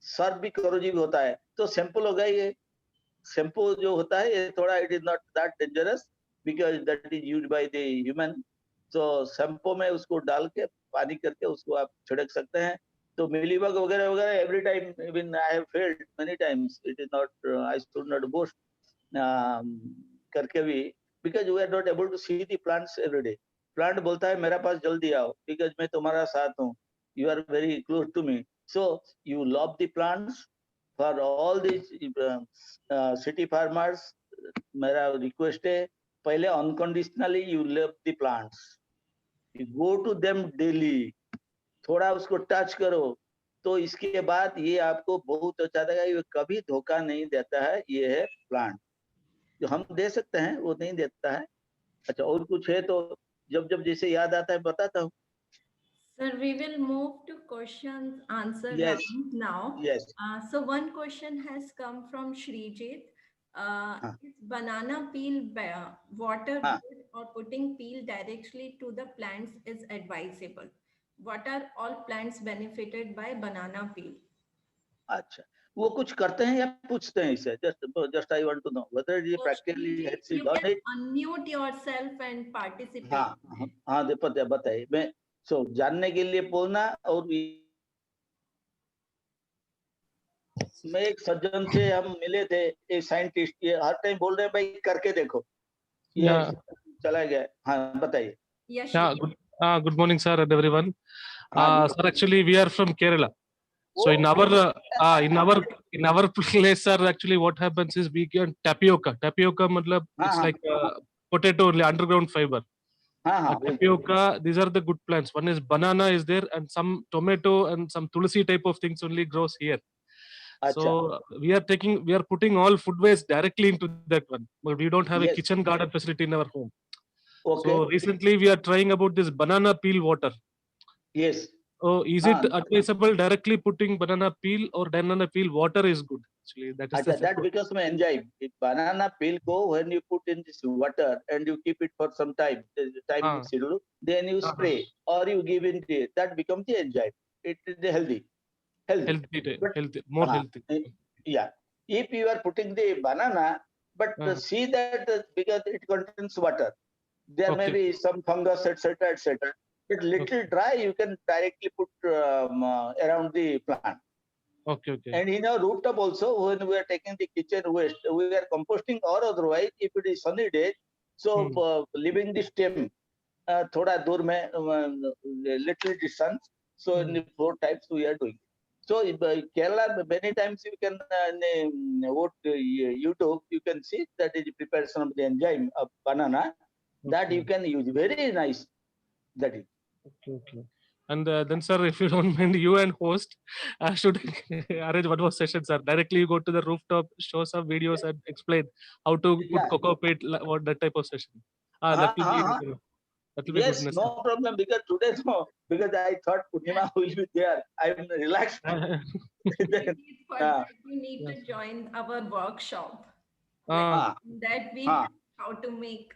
सर्फ भी करोजिव होता है। तो सिंपल हो गया ये। शैम्पू जो होता है ये थोड़ा it is not that dangerous because that is used by the human. तो शैम्पू में उसको डाल के पानी करके उसको आप छिड़क सकते हैं। तो मिलीबग वगैरह वगैरह every time even I have failed many times, it is not I should not boast करके भी, because we are not able to see the plants every day. Plant बोलता है मेरा पास जल्दी आओ बिकॉज मैं तुम्हारा साथ हूँ, you are very close to me. So you love the plants. For all this city farmers मेरा रिक्वेस्ट है, पहले unconditionally you love the plants, you go to them daily, थोड़ा उसको टच करो। तो इसके बाद ये आपको बहुत अच्छा लगेगा, ये कभी धोखा नहीं देता है, ये है प्लांट। जो हम दे सकते हैं वो नहीं देता है। अच्छा और कुछ है तो जब जब जैसे याद आता है बताता हूँ। Sir, we will move to questions answer yes round now. Yes. So one question has come from Shrijit. हाँ Is banana peel water हाँ। good or putting peel directly to the plants is advisable? What are all plants benefited by banana peel? अच्छा वो कुछ करते हैं या पूछते हैं इसे? Just just I want to know whether ये So practically Shrijit, has you done can इट। unmute yourself and हाँ participate. हाँ हाँ, बताइए। मैं सो जानने के लिए बोलना। और मैं एक सज्जन से हम मिले थे, एक साइंटिस्ट, ये हर टाइम बोल रहे हैं भाई करके देखो, ये Yeah, चला गया। हाँ बताइए। Yes, yeah. Shrijit. Good morning, sir, and everyone. हाँ जी। Sir, actually, we are from Kerala. O So in our place, sir, actually, what happens is we get tapioca. Tapioca, matlab, हाँ it's हाँ like potato only, underground fiber. हाँ हाँ बिल्कुल। Tapioca, these are the good plants. One is banana is there, and some tomato and some tulsi type of things only grows here. अच्छा So we are putting all food waste directly into that one. But we don't have a yes kitchen garden facility in our home. Okay So recently we are trying about this banana peel water. Yes Oh, is it हाँ। advisable directly putting banana peel or banana peel water is good? Actually, that is the अच्छा that second. becomes my enzyme. Banana peel go when you put in this water and you keep it for some time, the time Ah, schedule, then you uh-huh. spray or you give in the, that becomes the enzyme. It is healthy, healthy. But Healthy, more healthy. yeah, if you are putting the banana, but Uh, see that because it contains water, there may okay, be some fungus, etc., etc. But little okay, dry, you can directly put around the plant. okay, okay. And in our rooftop also, when we are taking the kitchen waste, we are composting or otherwise, if it is sunny days, so Hmm. leaving the stem, thoda dur mein, little distance. So in the 4 types we are doing. So Kerala, many times you can what YouTube, you can see that is the preparation of the enzyme of banana that you Okay, can use. Very nice. That is. okay, okay. And then, sir, if you don't mind, you and host should arrange one more session, sir. Directly you go to the rooftop, show some videos, and explain how to put Yeah. cocoa peat, what that type of session. Uh, That will be uh, that will be Yes, goodness, sir. no problem because today no, because I thought Purnima will be there. I'm relaxed. Then, For uh, that, you need Yes. to join our workshop. Like Ah, uh, that, we uh, how to make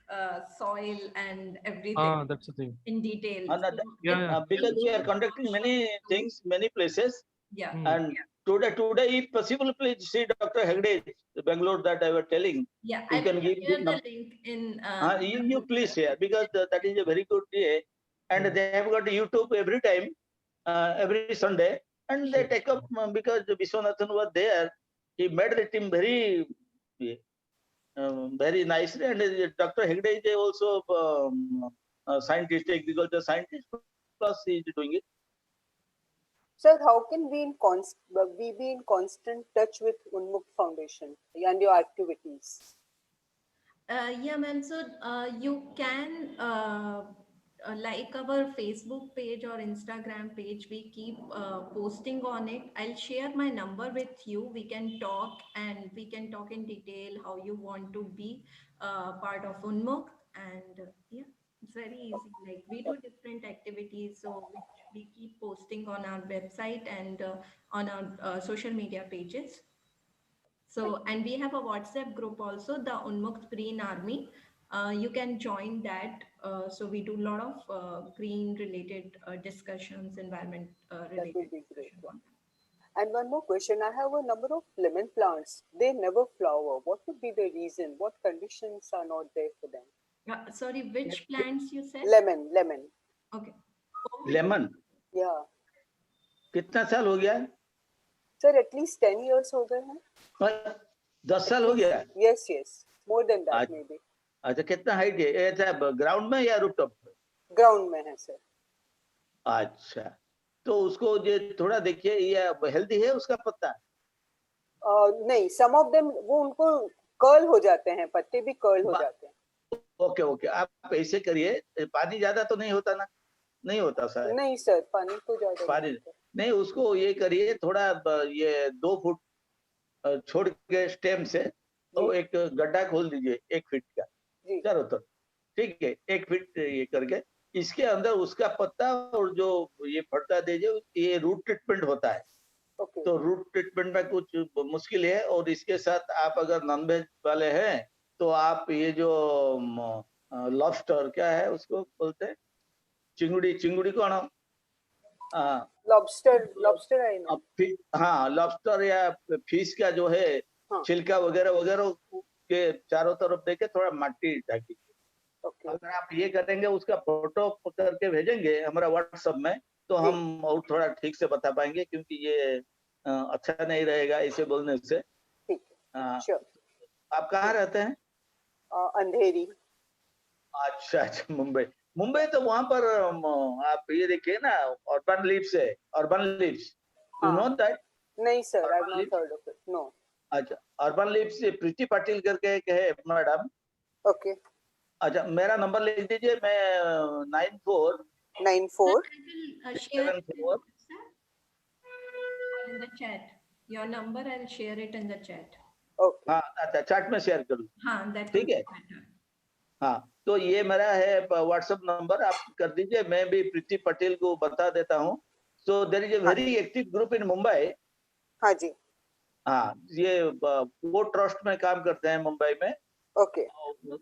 soil and everything that's the thing. in detail. and, So Yeah, it's yeah. because we are a conducting workshop many to, things, many places, yeah, Hmm. and today, if possible, please see Dr. Hegde, Bangalore that I was telling. yeah. I You can will give the share the number. link in You please share because that is a very good day, and Hmm. they have got YouTube every time, every Sunday, and they Sure. take up because Vishwanathan was there. He made the team very nicely, and Dr. Hegde is also a scientist, agriculture scientist, plus he is doing it. Sir, how can we be in constant touch with Unmukt Foundation and your activities? Yeah, ma'am. So you can like our Facebook page or Instagram page. We keep posting on it. I'll share my number with you. We can talk and we can talk in detail how you want to be part of Unmukt. And yeah, it's very easy. Like we do different activities, so which we keep posting on our website and on our social media pages. So, and we have a WhatsApp group also, the Unmukt Green Army. you can join that. So we do a lot of green related discussions, environment That related would be great. discussion on that. And one more question. I have a number of lemon plants. They never flower. What would be the reason? What conditions are not there for them? Sorry, which plants you said? Lemon. Okay. Lemon Yeah. कितना साल हो गया है? Sir, at least 10 years हो गए हैं. 10 साल हो गया है? Yes. More than that आज- maybe. अच्छा कितना हाइट है? ऐसा ग्राउंड में या रूफटॉप पे? Ground में है sir. अच्छा, तो उसको ये थोड़ा देखिए, ये हेल्दी है उसका पत्ता? नहीं, some of them वो उनको कर्ल हो जाते हैं, पत्ते भी कर्ल हो जाते हैं. ओके, आप ऐसे करिए, पानी ज्यादा तो नहीं होता ना? नहीं होता शायद. नहीं सर, पानी तो ज्यादा पानी नहीं होता. नहीं, उसको ये करिए थोड़ा ये 2 फुट छोड़ के स्टेम से तो एक गड्ढा खोल दीजिए 1 फीट का जी. चारों तरफ, ठीक है? 1 फीट ये करके इसके अंदर उसका पत्ता और जो ये फटका दीजिए, ये रूट ट्रीटमेंट होता है. Okay. तो रूट ट्रीटमेंट में कुछ मुश्किल है, और इसके साथ आप अगर नॉनवेज वाले हैं तो आप ये जो लॉबस्टर क्या है उसको बोलते हैं, चिंगुड़ी कौन? Lobster I know. हाँ, लॉबस्टर या फिश का जो है हाँ. छिलका वगैरह के चारों तरफ देके थोड़ा मिट्टी ढकी. Okay. अगर आप ये करेंगे, उसका फोटो करके भेजेंगे हमारा व्हाट्सएप में, तो हम और थोड़ा ठीक से बता पाएंगे, क्योंकि ये अच्छा नहीं रहेगा इसे बोलने से. ठीक है. Sure. आप कहाँ रहते हैं? अंधेरी. अच्छा, मुंबई तो वहां पर आप ये देखिए ना, अर्बन लीव्स है, urban leaves, you know that? नहीं sir, I have Urban not heard of it. No. अच्छा, अर्बन लीव्स प्रीति पाटिल करके एक है मैडम. ओके. अच्छा, मेरा नंबर लिख दीजिए, मैं 94 Share 94 in the chat. Your number, I'll share it in the chat. Okay. हाँ, अच्छा, चैट में शेयर कर लूँ. हाँ, that ठीक है. हाँ, तो ये मेरा है व्हाट्सएप नंबर, आप कर दीजिए. मैं भी प्रीति पटेल को बता देता हूँ. So there is a very active group in Mumbai. हाँ जी. हाँ, ये वो ट्रस्ट में काम करते हैं मुंबई में. Okay.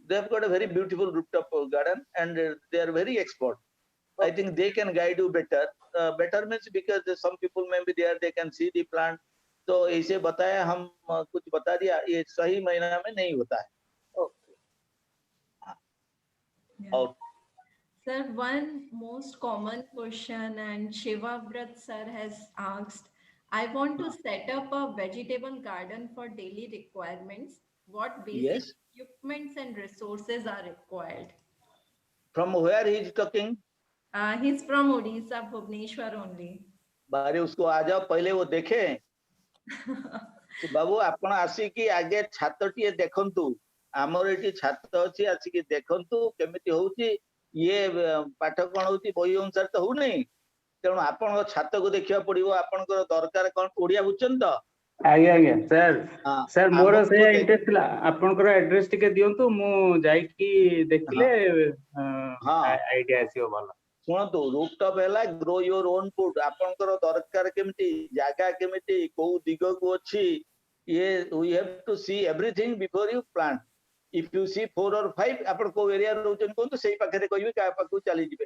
They have got a very beautiful rooftop garden, and they are very expert. I think they can guide you better. Better means because some people may be there, they can see the plant. तो ऐसे बताया, हम कुछ बता दिया, ये सही महीना में नहीं होता है. ओके. और Sir, one most common question, and Shiva Vrat sir has asked, I want to set up a vegetable garden for daily requirements. What basic Yes. equipments and resources are required? from where he is talking? He's from Odisha, Bhubaneswar only. बारे उसको आ जाओ, पहले वो देखे. बाबू आपण आसिकी आगे छातटिए देखंतु, आमर एठी छात अछि, आसिकी देखंतु केमिति होउची. ये पाठ कोन होउची बही अनुसार तो हो नहीं, तेणु आपण छात को देखिया पड़िबो. आपनकर दरकार कोन ओडिया बुझछन तो? आज्ञा सर मोर हमको से तो इंटरेस्ट ला. आपनकर एड्रेस टिके दियंतु, मु जाईकी देखिले आईडिया आसीओ भलो. शुणतु, रूफटॉप है ग्रो योर ओन फूड. आपनकर दरकार केमिति, जागा केमिति, को दिग को अछि, ये we have to see everything before you plant. If you see 4 or 5, आपण को एरिया रहउछन कोन, तो सेही पाखरे कहबे का पाखु चली जिवे.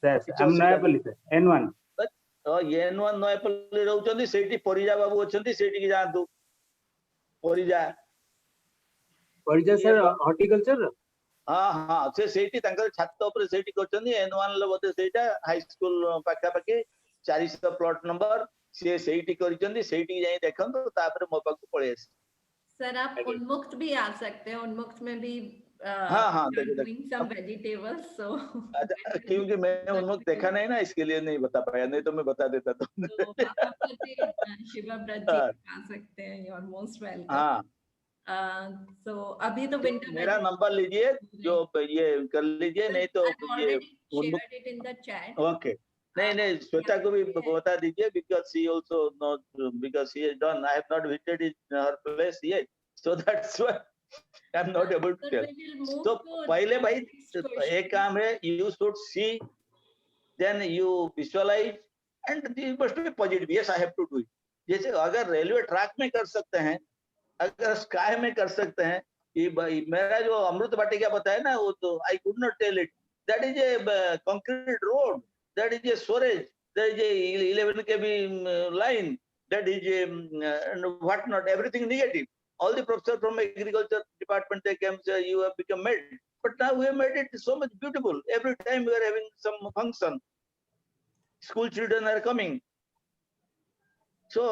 सर हम Nayapalli sir N1. N1 Nayapalli रहउछन, सेठी परिजा बाबू अछंती, सेठी की जांतु. Parija sir horticulture. हाँ, से सेठी तांकर छात ऊपर सेठी करछंती. N1 ल बोते सेटा हाई स्कूल पाखा पाखी 400 प्लॉट नंबर से सेठी करछंती. सेठी जाई देखंतु, तापर मो पाखु पळे आसी. सर, आप उन्मुक्त भी आ सकते हैं. उन्मुक्त में भी हाँ, doing some vegetables. So क्योंकि मैं उन्मुक्त देखा नहीं ना, इसके लिए नहीं बता पाया, नहीं तो मैं बता देता. तो शिवा व्रत जी आ सकते हैं. You are most welcome. हाँ, so अभी तो विंटर मेरा नंबर लीजिए, जो ये कर लीजिए, नहीं तो ये shared it in the chat. Okay. नहीं, श्वेता को भी बता दीजिए, because she also not, because she has done, I have not visited her place yet, so that's why I'm not able to tell. So पहले भाई एक काम है, you should see, then you visualize, and you must be positive. Yes, I have to do it. जैसे अगर railway track में कर सकते हैं, अगर स्काई में कर सकते हैं, ये मेरा जो अमृत वाटिका बताया ना, वो तो I could not tell it. That is a concrete road. That is a storage. That is a 11 kV line. That is and what not, everything negative. All the professors from agriculture department, they came say you have become made. But now we have made it so much beautiful. Every time we are having some function, school children are coming. So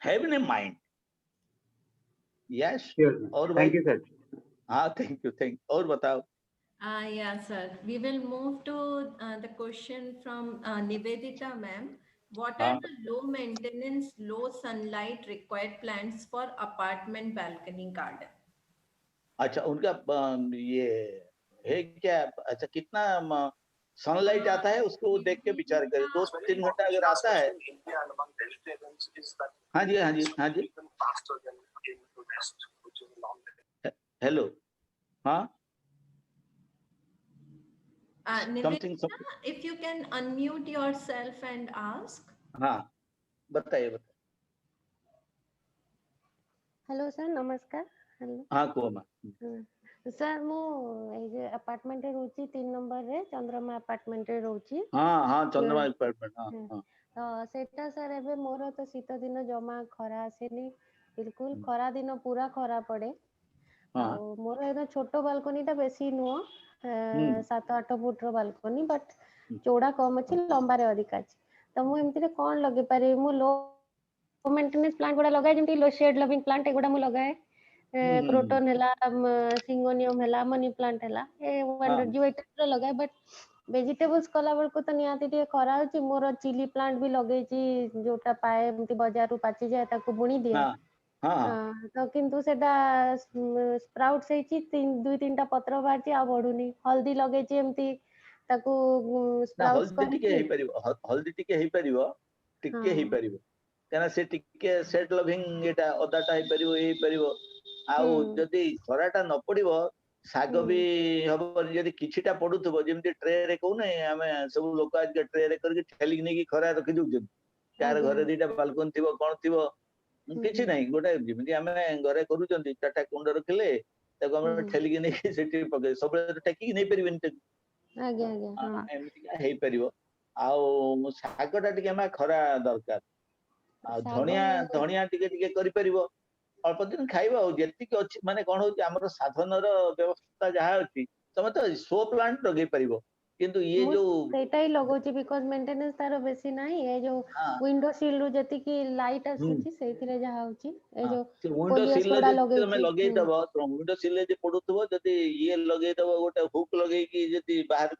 have in a mind. Yes. Sure. Thank you, sir. Thank you. और बताओ. Yeah, sir. We will move to the question from Nivedita ma'am. What are the low maintenance, low sunlight required plants for apartment balcony garden? अच्छा, उनका ये है क्या? अच्छा, कितना sunlight आता है उसको देख के विचार करें. 2-3 घंटा अगर आता है. हाँ जी, हाँ जी, हाँ जी. हेलो. हाँ. Nivedita, if you can unmute yourself and ask. हाँ, बताइए. हेलो सर, नमस्कार. हेलो. हाँ, कोमा. सर मु ए जे अपार्टमेंट रे रहउची 3 नंबर रे चंद्रमा अपार्टमेंट रे रहउची. हाँ, चंद्रमा अपार्टमेंट. हाँ. तो सेटा सर एबे मोर तो शीत दिन जमा खरा आसेनी, बिल्कुल खरा दिन पूरा खरा पड़े. मोर एना छोटो बालकनी टा बेसी नुओ, 7-8 फुट रो बालकनी, बट चौड़ा कम अछि, लंबा रे अधिक अछि. तो मु एमति रे कोन लगे पारे? मु लो मेंटेनेंस प्लांट गुडा लगाए, जेमति लो शेड लविंग प्लांट एगुडा मु लगाए. क्रोटन हैला, सिंगोनियम हैला, मनी प्लांट हैला, ए 100 रो लगाए. बट वेजिटेबल्स कला बेल को तो नियाती टे खरा होची. मोर चिली प्लांट भी लगेची, जोटा पाए एमति बाजार रु पाची जाय ताको बुणी दिए. तो किंतु सेटा स्प्राउट्स हेची, 2-3टा पत्र बाची आ बढुनी. हल्दी लगेची एमति ताको स्प्राउट्स हल्दी टिके हेई परिबो, टिके हेई परिबो. काना से टिके सेट लविंग एटा अदाटा हेई परिबो, हेई परिबो. आउ जदी खराटा न पडिबो, साग भी हबो. जदी किछिटा पडुथबो, जेमति ट्रे रे कहू नै, हमें सब लोक आज के ट्रे रे करके ठेली नै की खरा रखि दउछन. कार घरे दीटा बालकन थिबो, कोन थिबो, किछि नै. गोटे जेमति हमें घरे करूचंती, चाटा कुंड रखिले ताको हम ठेली नै सेठी पके सब टेकी नै परिबेन. आगे हां, एमति हेई परिबो. आउ सागटा टिके हमें खरा दरकार. धनिया टिके टिके करि परिबो. अल्प दिन खाइबा. जेति के अछि माने कोन होची, हमर साधनर व्यवस्था जहा अछि, तमे तो शो प्लांट लगे परिबो. किंतु ये जो सेटा ही लगोची, बिकॉज़ मेंटेनेंस तारो बेसी नाही. ए जो विंडो सिल रु जति की लाइट आसुची, सेथिरे जहा होची. ए जो विंडो सिल ले तमे लगेई दबो, तो विंडो सिल ले जे पडुथबो, जति ये लगेई दबो, गोटे हुक लगेई की जति बाहर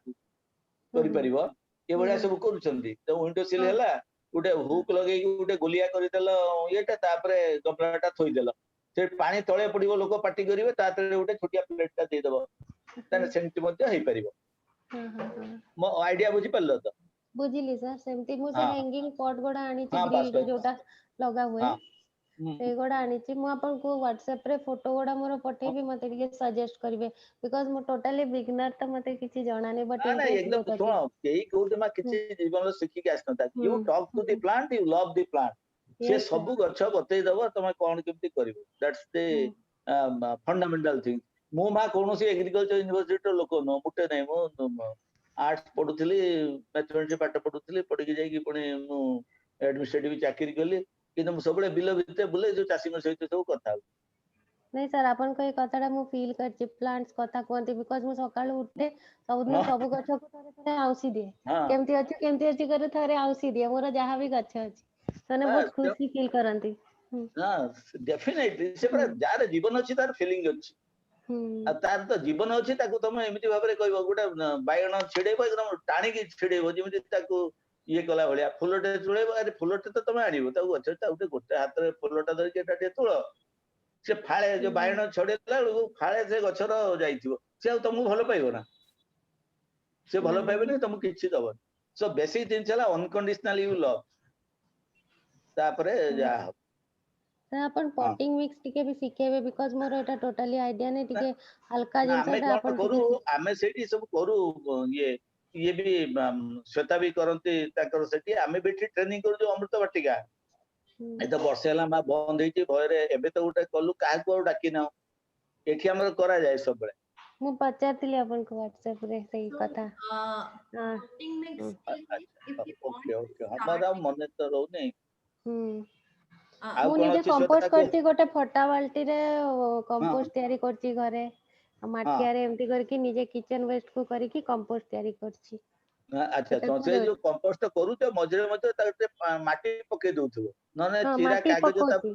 करि परिबो. ए बढिया सब करूचंती. तो विंडो सिल हैला, गोटे हुक लगेई गोटे गोलिया करि देलो, एटा तापरे कपड़ाटा थोई देलो. से पानी तळे पडिबो, लोक पार्टी करिवे, तातरे गोटे छोटिया प्लेटटा दे दबो. ताने सेंटी मध्ये हेई परिबो. मो आईडिया बुझी पल्लो तो? बुझिली सर. सेमती मु से हैंगिंग पॉट गोडा आनी छि, ग्रिल रो जोटा लगा हुए, से गोडा आनी छि. मु आपन को व्हाट्सएप रे फोटो गोडा मोर पठेबी, मते टिके सजेस्ट करिवे. बिकॉज़ मु टोटली बिगिनर, त मते किछि जाना नै. बट एकदम सुनो, केही कहू मा किछि जीवन सिखि के आसनता. You talk to the plant, you love the plant. से सब गच्छ बतै दबो, तमे कोन केमति करिवो. That's the fundamental thing. मु मा कोनोसी एग्रीकल्चर यूनिवर्सिटी रो लोक न, मुटे नै. मु आर्ट्स पढुथली, मैथमेटिक्स पाठ पढुथली, पढि के जाई कि पुणी मु एडमिनिस्ट्रेटिव चाकरी कली. किंतु मु सबले बिल भिते बुले, जो चासी म सहित सब कथा. नहीं सर, आपन को कथाटा मु फील करछि. प्लांट्स कथा कोंती, बिकॉज़ मु सकाळ उठे सबदिन सब गच्छ को थरे थरे आउसी दिए. केमती अछि करे थरे आउसी दिए. मोर जहा भी गच्छ अछि, तने बहुत खुशी फील करंती. हां, डेफिनेटली. से पर जार जीवन अछि, तार फीलिंग अछि. तार तो जीवन अछि, ताको तमे एमिति भाबरे कहबो. गोटे बायगण छिडेबो, एकदम टाणी की छिडेबो, जेमिति ताको ये कला भलिया. फुलटे चुळेबो, अरे फुलटे तो तमे आनिबो, ताको गच्छटा उठे गोटे हाथ रे फुलटा धरि के एटा तुळ. से फाळे जो बायगण छडेला बेलू फाळे से गछर जाइथिबो. से तुमको भलो पाइबो ना. से भलो पाइबो नै, तुमको किछि दबो. सो बेसिक थिंग छला अनकंडीशनल यू लव. तापरे जा सर अपन पॉटिंग मिक्स टिके भी सिखेबे, because more Etah totally idea नै. टिके हल्का जिंसटा अपन करू. आमे सेठी सब करू. ये भी श्वेता भी करंती ताकर सेठी. आमे बेठी ट्रेनिंग करू, जो अमृत वाटिका. ए तो वर्षे हला मा बंद हेची भयरे. एबे तो उठे कलु, काहे को डाकी ना. एठी हमर करा जाए सब बड़े ମୁଁ पचारଥିଲି ଆପଣଙ୍କୁ WhatsApp रे ସେଇ So, କଥା potting mix के लिए, if अच्छा you want okay to okay start हमारा मन तो रहू नहीं ମୁଁ कौन ନିଜେ अच्छी कंपोस्ट श्वेता को करती गोटे फटा बाल्टी रे हाँ कंपोस्ट तयारी करती घरे हाँ माठिया रे एमती करके निजे किचन वेस्ट को करके कंपोस्ट तयारी करची अच्छा तो से जो कंपोस्ट करू तो मझरे मझरे ताकते माटी पके दउथबो नने हाँ चिरा माटी कागज ता पकोची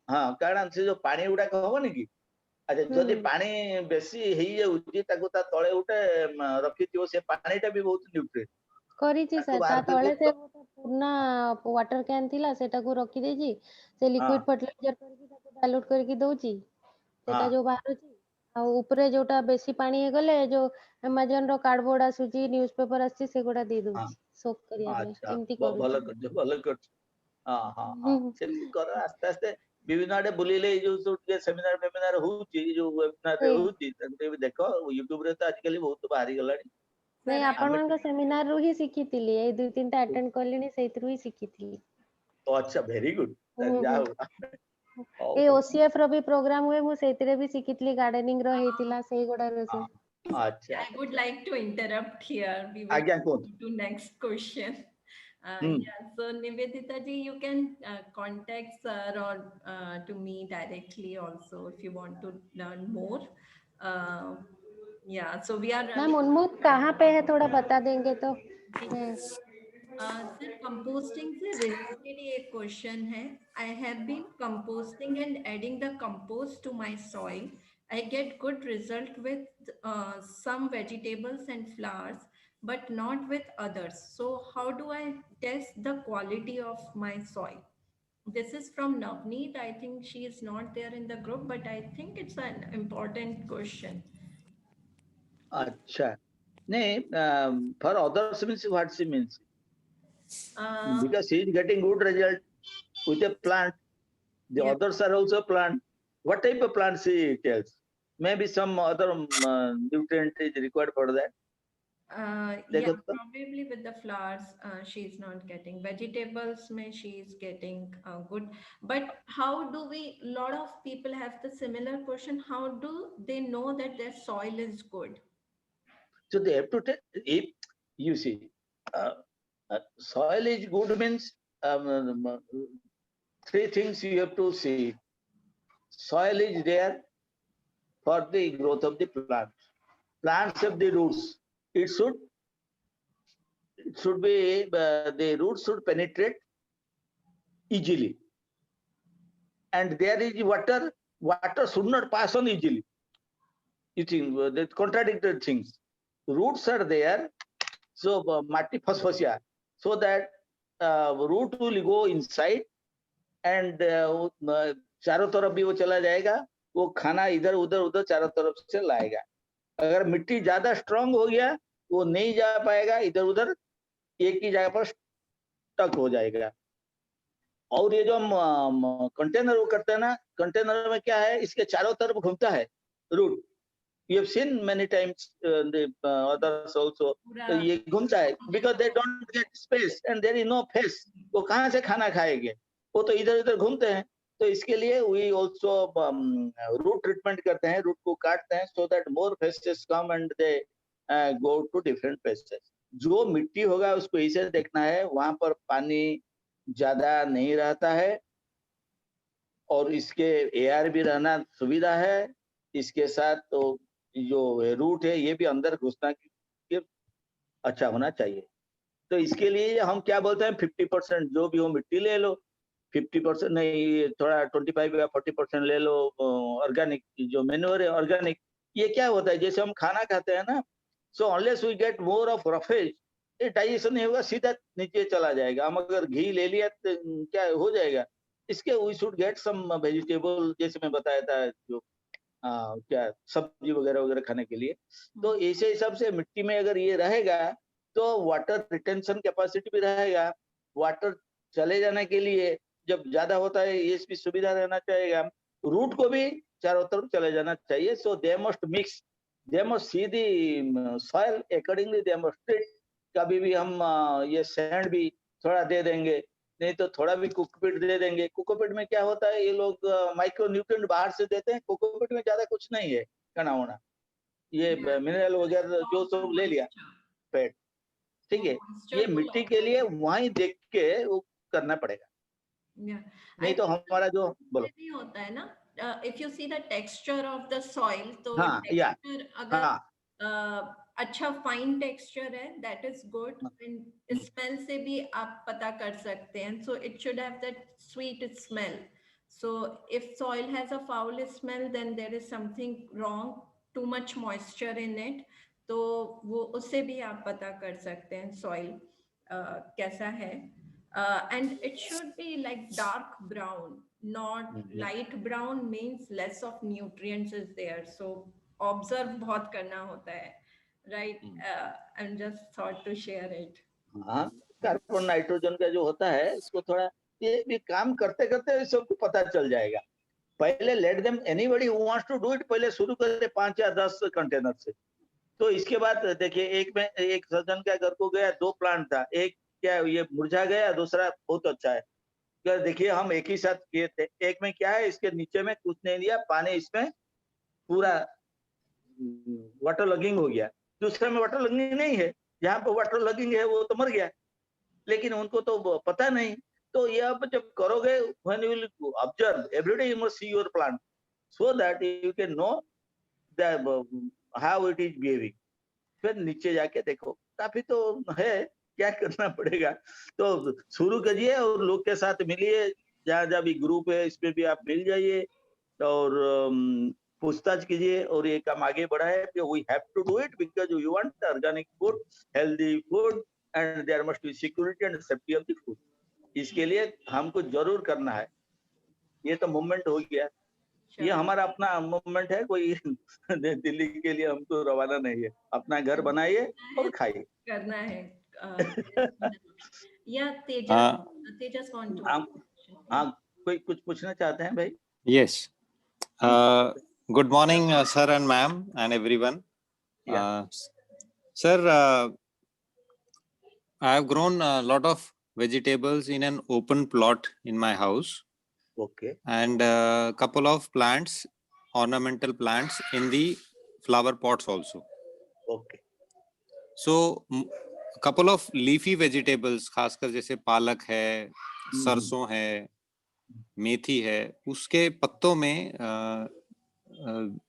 हाँ कारण से जो पानी उडा होबनी की अच्छा जदि पानी बेसी हेई जाउची ताको ता तळे उठे रखिथिबो से पानीटा भी बहुत न्यूट्रिएंट କରିଛି ताको ସାର୍ ତା बाहर ତଳେ करबो ସେ तो ଗୋଟେ ପୁରୁଣା ୱାଟର କ୍ୟାନ୍ ଥିଲା ସେଟାକୁ ରଖିଦେଇଛି ସେ ଲିକ୍ୱିଡ हाँ ଫର୍ଟିଲାଇଜର କରିକି ତାକୁ ଡାଇଲ୍ୟୁଟ କରିକି ଦଉଛି ସେଟା हाँ ଯୋଉ ବାହାରୁଛି ଆଉ ଉପରେ ଯୋଉଟା ବେଶୀ ପାଣି ହେଇଗଲେ ଯୋଉ ଆମାଜନ ର କାର୍ଡବୋର୍ଡ ଆସୁଛି ନ୍ୟୁଜ ପେପର ଆସୁଛି ସେଗୁଡା ଦେଇ हाँ ଦଉଛି ସୋକ୍ କରିବା ପାଇଁ अच्छा ଏମିତି भल କରୁଛି कर हाँ हाँ हाँ सेमती कर आस्ते आस्ते विभिन्न आडे बुलिले जो सब सेमिनार फेमिनार होउची जो वेबिनार रे ସେଇ होउची तंते भी देखो यूट्यूब रे तो आजकल बहुत बाहरी गलानी ନାଇଁ sir, आमे ଆପଣଙ୍କ ସେମିନାର ରୁ ହିଁ ଶିଖିଥିଲି ଏଇ 2-3ଟା ଆଟେଣ୍ଡ କଲିଣି ସେଇଥିରୁ ହିଁ ଶିଖିଥିଲି तो अच्छा वेरी गुड ହୁଁ ହୁଁ जाओ ଏଇ हौ OCF ର ବି ପ୍ରୋଗ୍ରାମ ହୁଏ ମୁଁ ସେଇଥିରେ ବି ଶିଖିଥିଲି ଗାର୍ଡେନିଂ ର ହେଇଥିଲା ସେଇଗୁଡାରେ हाँ अच्छा I would like to interrupt here. We will आज्ञा go कौन to next question. Hmm Yeah, so Nivedita ji, you can contact sir or to me directly also if you want to learn more. Uh, yeah, so we are ma'am running. उन्मुख कहाँ पे है थोड़ा बता देंगे तो sir composting से related ये क्वेश्चन है. I have been composting and adding the compost to my soil. I get good result with some vegetables and flowers, but not with others. So how do I test the quality of my soil? This is from Navneet. I think she is not there in the group, but I think it's an important question. अच्छा नहीं for others means what she means because she is getting good result with a plant the Yeah. others are also plant what type of plant she tells maybe some other nutrient is required for that Yeah, देखो तो probably with the flowers, she's not getting vegetables. May she's getting good, but how do we? Lot of people have the similar question. How do they know that their soil is good? so they have to take if you see uh, soil is good means three things you have to see soil is there for the growth of the plant plants have the roots it should be the roots should penetrate easily and there is water should not pass on easily you think that contradicted things roots are there so mati phosphorus so that root will go inside and चारों तरफ भी वो चला जाएगा वो खाना इधर उधर उधर चारों तरफ से लाएगा अगर मिट्टी ज्यादा स्ट्रांग हो गया वो नहीं जा पाएगा इधर उधर एक ही जगह पर स्टक हो जाएगा और ये जो हम कंटेनर वो करते हैं ना कंटेनर में क्या है इसके चारों तरफ घूमता है root you have seen many times the others also ये घूमता है because they don't get space and there is no face वो कहाँ से खाना खाएंगे वो तो इधर उधर घूमते हैं तो इसके लिए we also root treatment करते हैं रूट को काटते हैं so that more faces come and they go to different places जो मिट्टी होगा उसको इसे देखना है वहां पर पानी ज्यादा नहीं रहता है और इसके एयर भी रहना सुविधा है इसके साथ तो जो रूट है ये भी अंदर घुसना के अच्छा होना चाहिए तो इसके लिए हम क्या बोलते हैं 50% जो भी हो मिट्टी ले लो 50% नहीं थोड़ा 25 या 40% ले लो ऑर्गेनिक जो मैन्योर है ऑर्गेनिक ये क्या होता है जैसे हम खाना खाते हैं ना so unless we get more of roughage ये डाइजेशन नहीं होगा सीधा नीचे चला जाएगा हम अगर घी ले लिया तो क्या हो जाएगा इसके we should get some vegetable जैसे मैं बताया था जो क्या सब्जी वगैरह वगैरह खाने के लिए तो ऐसे हिसाब से मिट्टी में अगर ये रहेगा तो वाटर रिटेंशन कैपेसिटी भी रहेगा वाटर चले जाने के लिए जब ज्यादा होता है ये भी सुविधा रहना चाहिए रूट को भी चारों तरफ चले जाना चाहिए so they must mix they must see the soil accordingly they must treat कभी भी हम ये सैंड भी थोड़ा दे देंगे नहीं तो थोड़ा भी कोकोपीट दे देंगे। कोकोपीट में क्या होता है, ये लोग माइक्रो न्यूट्रिएंट बाहर से देते हैं, कोकोपीट में ज्यादा कुछ नहीं है कना होना, ये मिनरल वगैरह जो सब ले लिया पेट, ठीक है। ये मिट्टी के लिए वहीं देख के वो करना पड़ेगा, नहीं तो हमारा जो बोलो नहीं होता है ना, if you see the texture of the soil, तो हाँ या टेक्सचर अगर अच्छा फाइन टेक्सचर है, दैट इज गुड। स्मेल से भी आप पता कर सकते हैं, so it should have that sweet smell. So if soil has a foul smell, then there is something wrong, too much moisture in it, तो वो उससे भी आप पता कर सकते हैं सॉइल कैसा है। And it should be like dark brown, not light brown, means less of nutrients is there. So observe बहुत करना होता है, right? I'm just thought to share it. हाँ, कार्बन नाइट्रोजन का जो होता है इसको थोड़ा, ये भी काम करते करते सबको पता चल जाएगा। पहले let them, anybody who wants to do it, पहले शुरू करे 5 या 10 कंटेनर से। तो इसके बाद देखिए, एक सज्जन का घर को गया, 2 प्लांट था, एक क्या ये मुरझा गया, दूसरा बहुत अच्छा है। क्या देखिए, हम एक ही साथ किए थे। एक में क्या है, इसके नीचे में कुछ नहीं दिया, पानी इसमें पूरा वाटर लगिंग हो गया। दूसरे में वाटर लगिंग नहीं है, जहाँ पे वाटर लगिंग है वो तो मर गया, लेकिन उनको तो पता नहीं। तो ये अब जब करोगे, when you will observe every day, you must see your plant so that you can know that how it is behaving। फिर नीचे जाके देखो, काफी तो है, क्या करना पड़ेगा। तो शुरू करिए और लोग के साथ मिलिए, जहाँ जहाँ भी ग्रुप है इसमें भी आप मिल जाइए और पूछताछ कीजिए और ये काम आगे बढ़ाए। We have to do it because we want organic food, healthy food, and there must be security and safety of the food. इसके लिए हमको जरूर करना है। ये तो मूवमेंट हो गया, ये हमारा अपना मूवमेंट है, कोई दिल्ली के लिए हमको रवाना नहीं है। अपना घर बनाइए और खाइए, करना है। या तेजस वांट टू, हाँ कोई कुछ पूछना चाहते हैं भाई? Yes. Good morning, sir and ma'am and everyone. Sir, I have grown a lot of vegetables in an open plot in my house. Okay. And a couple of plants, ornamental plants in the flower pots also. Okay. So a couple of leafy vegetables, खासकर जैसे पालक है, सरसों है, मेथी है, उसके पत्तों में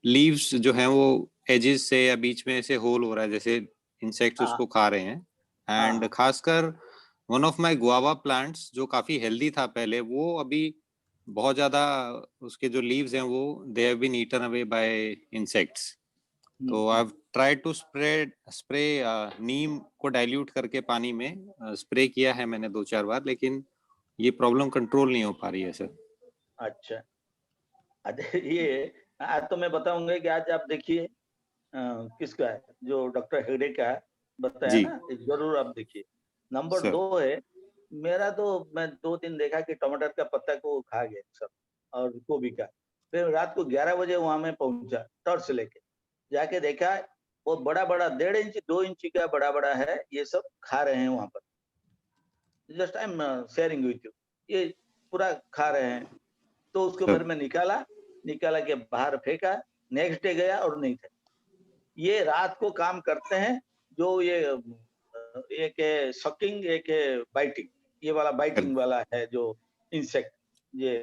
लीव्स जो हैं वो एजेस से या बीच में ऐसे होल हो रहा है, जैसे इंसेक्ट्स उसको खा रहे हैं। एंड खासकर one of my guava plants जो काफी हेल्दी था पहले, वो अभी बहुत ज्यादा उसके जो लीव्स हैं वो they have been eaten away by insects. तो I have tried to spray नीम को डाइल्यूट करके पानी में स्प्रे किया है मैंने 2-4 बार, लेकिन ये प्रॉब्लम कंट्रोल नहीं हो पा रही है सर। अच्छा, ये आज तो मैं बताऊंगा कि आज आप देखिए किसका है, जो डॉक्टर हेगड़े का बताया ना, जरूर आप देखिए। नंबर 2 है मेरा, तो मैं 2 दिन देखा कि टमाटर का पत्ता को खा गया सब, और गोभी का। फिर रात को 11 बजे वहां में पहुंचा टॉर्च लेके, जाके देखा वो बड़ा बड़ा 1.5 इंच 2 इंच का बड़ा बड़ा है, ये सब खा रहे हैं वहां पर। Just I am sharing with you, ये पूरा खा रहे हैं। तो उसको फिर मैं निकाला के बाहर फेंका। नेक्स्ट डे गया और नहीं थे। ये रात को काम करते हैं, जो ये एक है सकिंग, एक है बाइटिंग। ये वाला बाइटिंग वाला है जो इंसेक्ट, ये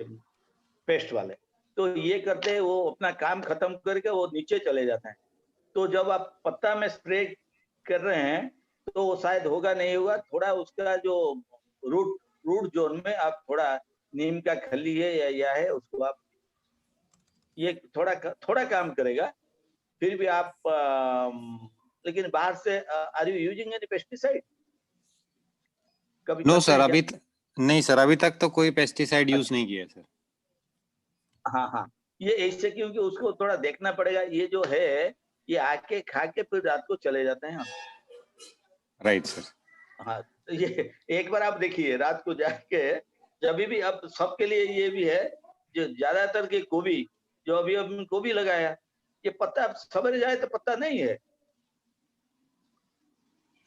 पेस्ट वाले, तो ये करते हैं, वो अपना काम खत्म करके वो नीचे चले जाते हैं। तो जब आप पत्ता में स्प्रे कर रहे हैं तो वो शायद होगा नहीं होगा, थोड़ा उसका जो रूट जोन में आप थोड़ा नीम का खली है या है, उसको आप, ये थोड़ा काम करेगा। फिर भी आप लेकिन बाहर से are you using any pesticide? No sir, नहीं सर, अभी तक तो कोई पेस्टिसाइड यूज नहीं किया सर। हाँ, ये ऐसे क्योंकि उसको थोड़ा देखना पड़ेगा। ये जो है ये आके खा के फिर रात को चले जाते हैं। Right sir. हाँ, ये एक बार आप देखिए रात को जाके, जब भी, अब सबके लिए ये भी है, जो ज्यादातर के गोभी, जो अभी गोभी लगाया, ये पत्ता सवेरे जाए तो पत्ता नहीं है।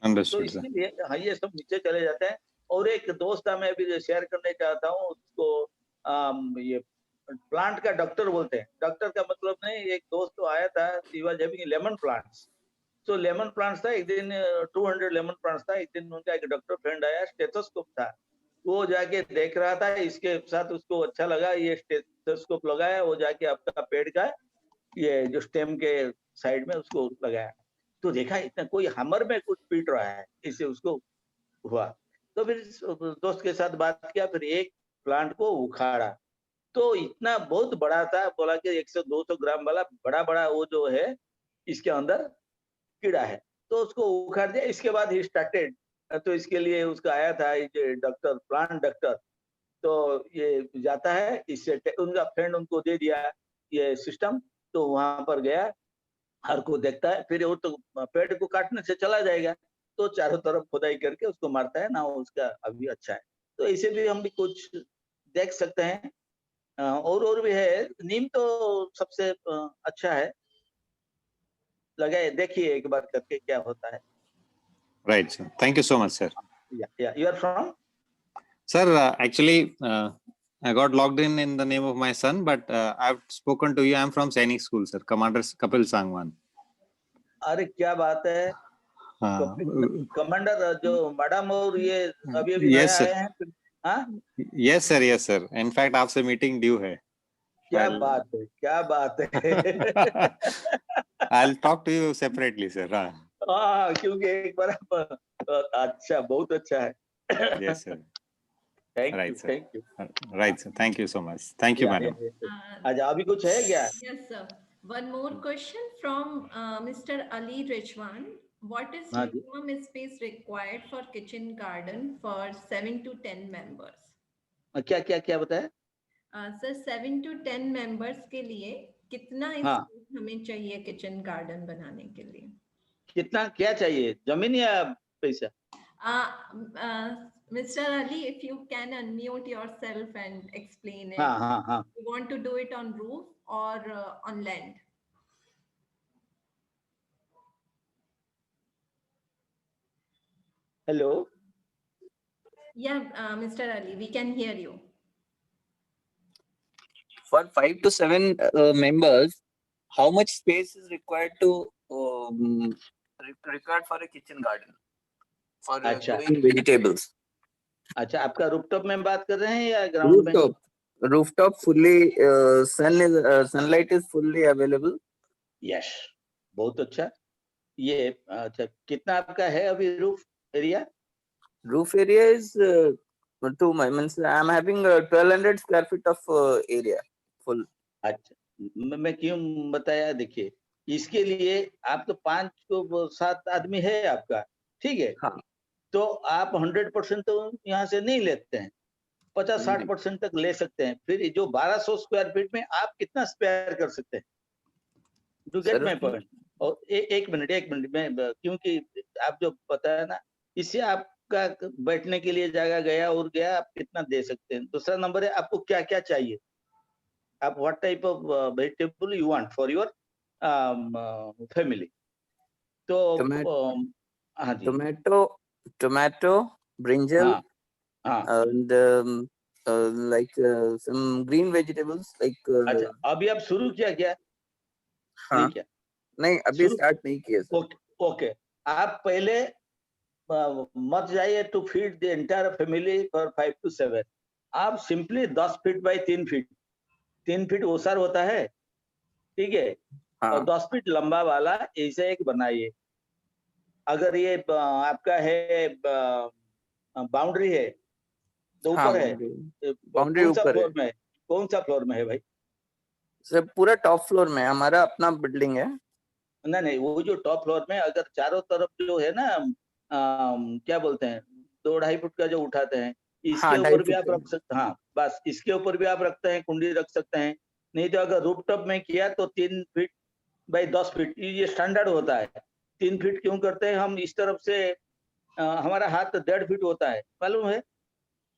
तो इसलिए हाँ, ये सब नीचे चले जाते हैं। और एक दोस्त है, मैं भी शेयर करने चाहता हूँ उसको। ये प्लांट का डॉक्टर बोलते हैं। डॉक्टर का मतलब नहीं, एक दोस्त तो आया था, he was having lemon plants. तो लेमन प्लांट्स था, एक दिन 200 लेमन प्लांट्स था। एक दिन उनका एक डॉक्टर फ्रेंड आया, स्टेथोस्कोप था, वो जाके देख रहा था, इसके साथ उसको अच्छा लगा, ये स्टेथोस्कोप लगाया, वो जाके आपका पेड़ का ये जो स्टेम के साइड में उसको लगाया, तो देखा इतना कोई हमर में कुछ पीट रहा है, इससे उसको हुआ। तो फिर दोस्त के साथ बात किया, फिर एक प्लांट को उखाड़ा, तो इतना बहुत बड़ा था, बोला कि 100-200 ग्राम वाला बड़ा बड़ा वो जो है इसके अंदर कीड़ा है, तो उसको उखाड़ दिया। इसके बाद ही स्टार्टेड, तो इसके लिए उसका आया था ये डॉक्टर, प्लांट डॉक्टर, तो ये जाता है, इससे उनका फ्रेंड उनको दे दिया ये सिस्टम, तो वहां पर गया, हर को देखता है, फिर वो तो पेड़ को काटने से चला जाएगा, तो चारों तरफ खुदाई करके उसको मारता है ना, उसका अभी अच्छा है। तो इसे भी हम भी कुछ देख सकते हैं। और भी है, नीम तो सबसे अच्छा है, लगाए देखिए एक बार करके क्या होता है। Right, sir. Thank you so much, sir. Yeah. You are from? Sir, actually, I got logged in the name of my son, but I've spoken to you. I'm from Sainik School, sir. Commander Kapil Sangwan. अरे क्या बात है, commander जो madam और ये अभी नए आए हैं। हाँ, yes sir, yes sir, in fact आपसे मीटिंग ड्यू है। क्या बात है, क्या बात है। I'll talk to you separately, sir. हाँ, क्योंकि एक बार अच्छा, बहुत अच्छा है। Yes, sir. Thank you. Right, sir. Thank you so much. Thank you, madam. आज अभी कुछ है क्या? Yes, sir. One more question from Mr. Ali Rechwan. What is minimum space required for kitchen garden for 7 to 10 members? क्या बताया? Sir 7 to 10 members के लिए कितना स्पेस हमें चाहिए किचन गार्डन बनाने के लिए? कितना क्या चाहिए, जमीन या पैसा? Mr. Ali, if you can unmute yourself and explain it. हाँ. You want to do it on roof or on land? Hello. Yeah, Mr. Ali, we can hear you. For 5 to 7 members, how much space is required to required for a kitchen garden for growing vegetables? अच्छा, आपका rooftop में बात कर रहे हैं या ground में? Rooftop fully sunlight is fully available. Yes, बहुत अच्छा। ये अच्छा, कितना आपका है अभी roof area? Roof area is 2 means I'm having 1200 square feet of area full. अच्छा, मैं क्यों बताया, देखिए इसके लिए आप तो 5 को 7 आदमी है आपका, ठीक है? हाँ। तो आप 100% तो यहाँ से नहीं लेते हैं, 50-60% तक ले सकते हैं। फिर जो 1200 स्क्वायर फीट में आप कितना स्पेयर कर सकते हैं? Do get my point? और एक मिनट में, क्योंकि आप जो पता है ना, इससे आपका बैठने के लिए जगह गया और गया, आप कितना दे सकते हैं। दूसरा नंबर है, आपको क्या क्या चाहिए, आप what type of vegetable you want for your family. तो हाँ जी, tomato, brinjal, and like some green vegetables like. अच्छा, अभी आप शुरू किया क्या? हाँ, नहीं अभी स्टार्ट नहीं किया सर। ओके, आप पहले मत जाइए to feed the entire family for 5 to 7। आप simply 10 feet by 3 feet, 3 feet ओसार होता है, ठीक है? और 10 फीट लंबा वाला ऐसे एक बनाइए। अगर ये आपका है बाउंड्री है तो ऊपर है, बाउंड्री ऊपर है। कौन सा फ्लोर में है भाई? सर पूरा टॉप फ्लोर में, हमारा अपना बिल्डिंग है। नहीं, वो जो टॉप फ्लोर में अगर चारों तरफ जो है ना, क्या बोलते हैं, 2-2.5 फुट का जो उठाते हैं, इसके ऊपर भी आप रख सकते हैं। हाँ, बस इसके ऊपर भी आप रखते हैं, कुंडी रख सकते हैं। नहीं तो अगर रूफटॉप में किया तो 3 फीट बाई 10 फीट, ये स्टैंडर्ड होता है। 3 फीट क्यों करते हैं हम? इस तरफ से हमारा हाथ 1.5 फीट होता है, मालूम है?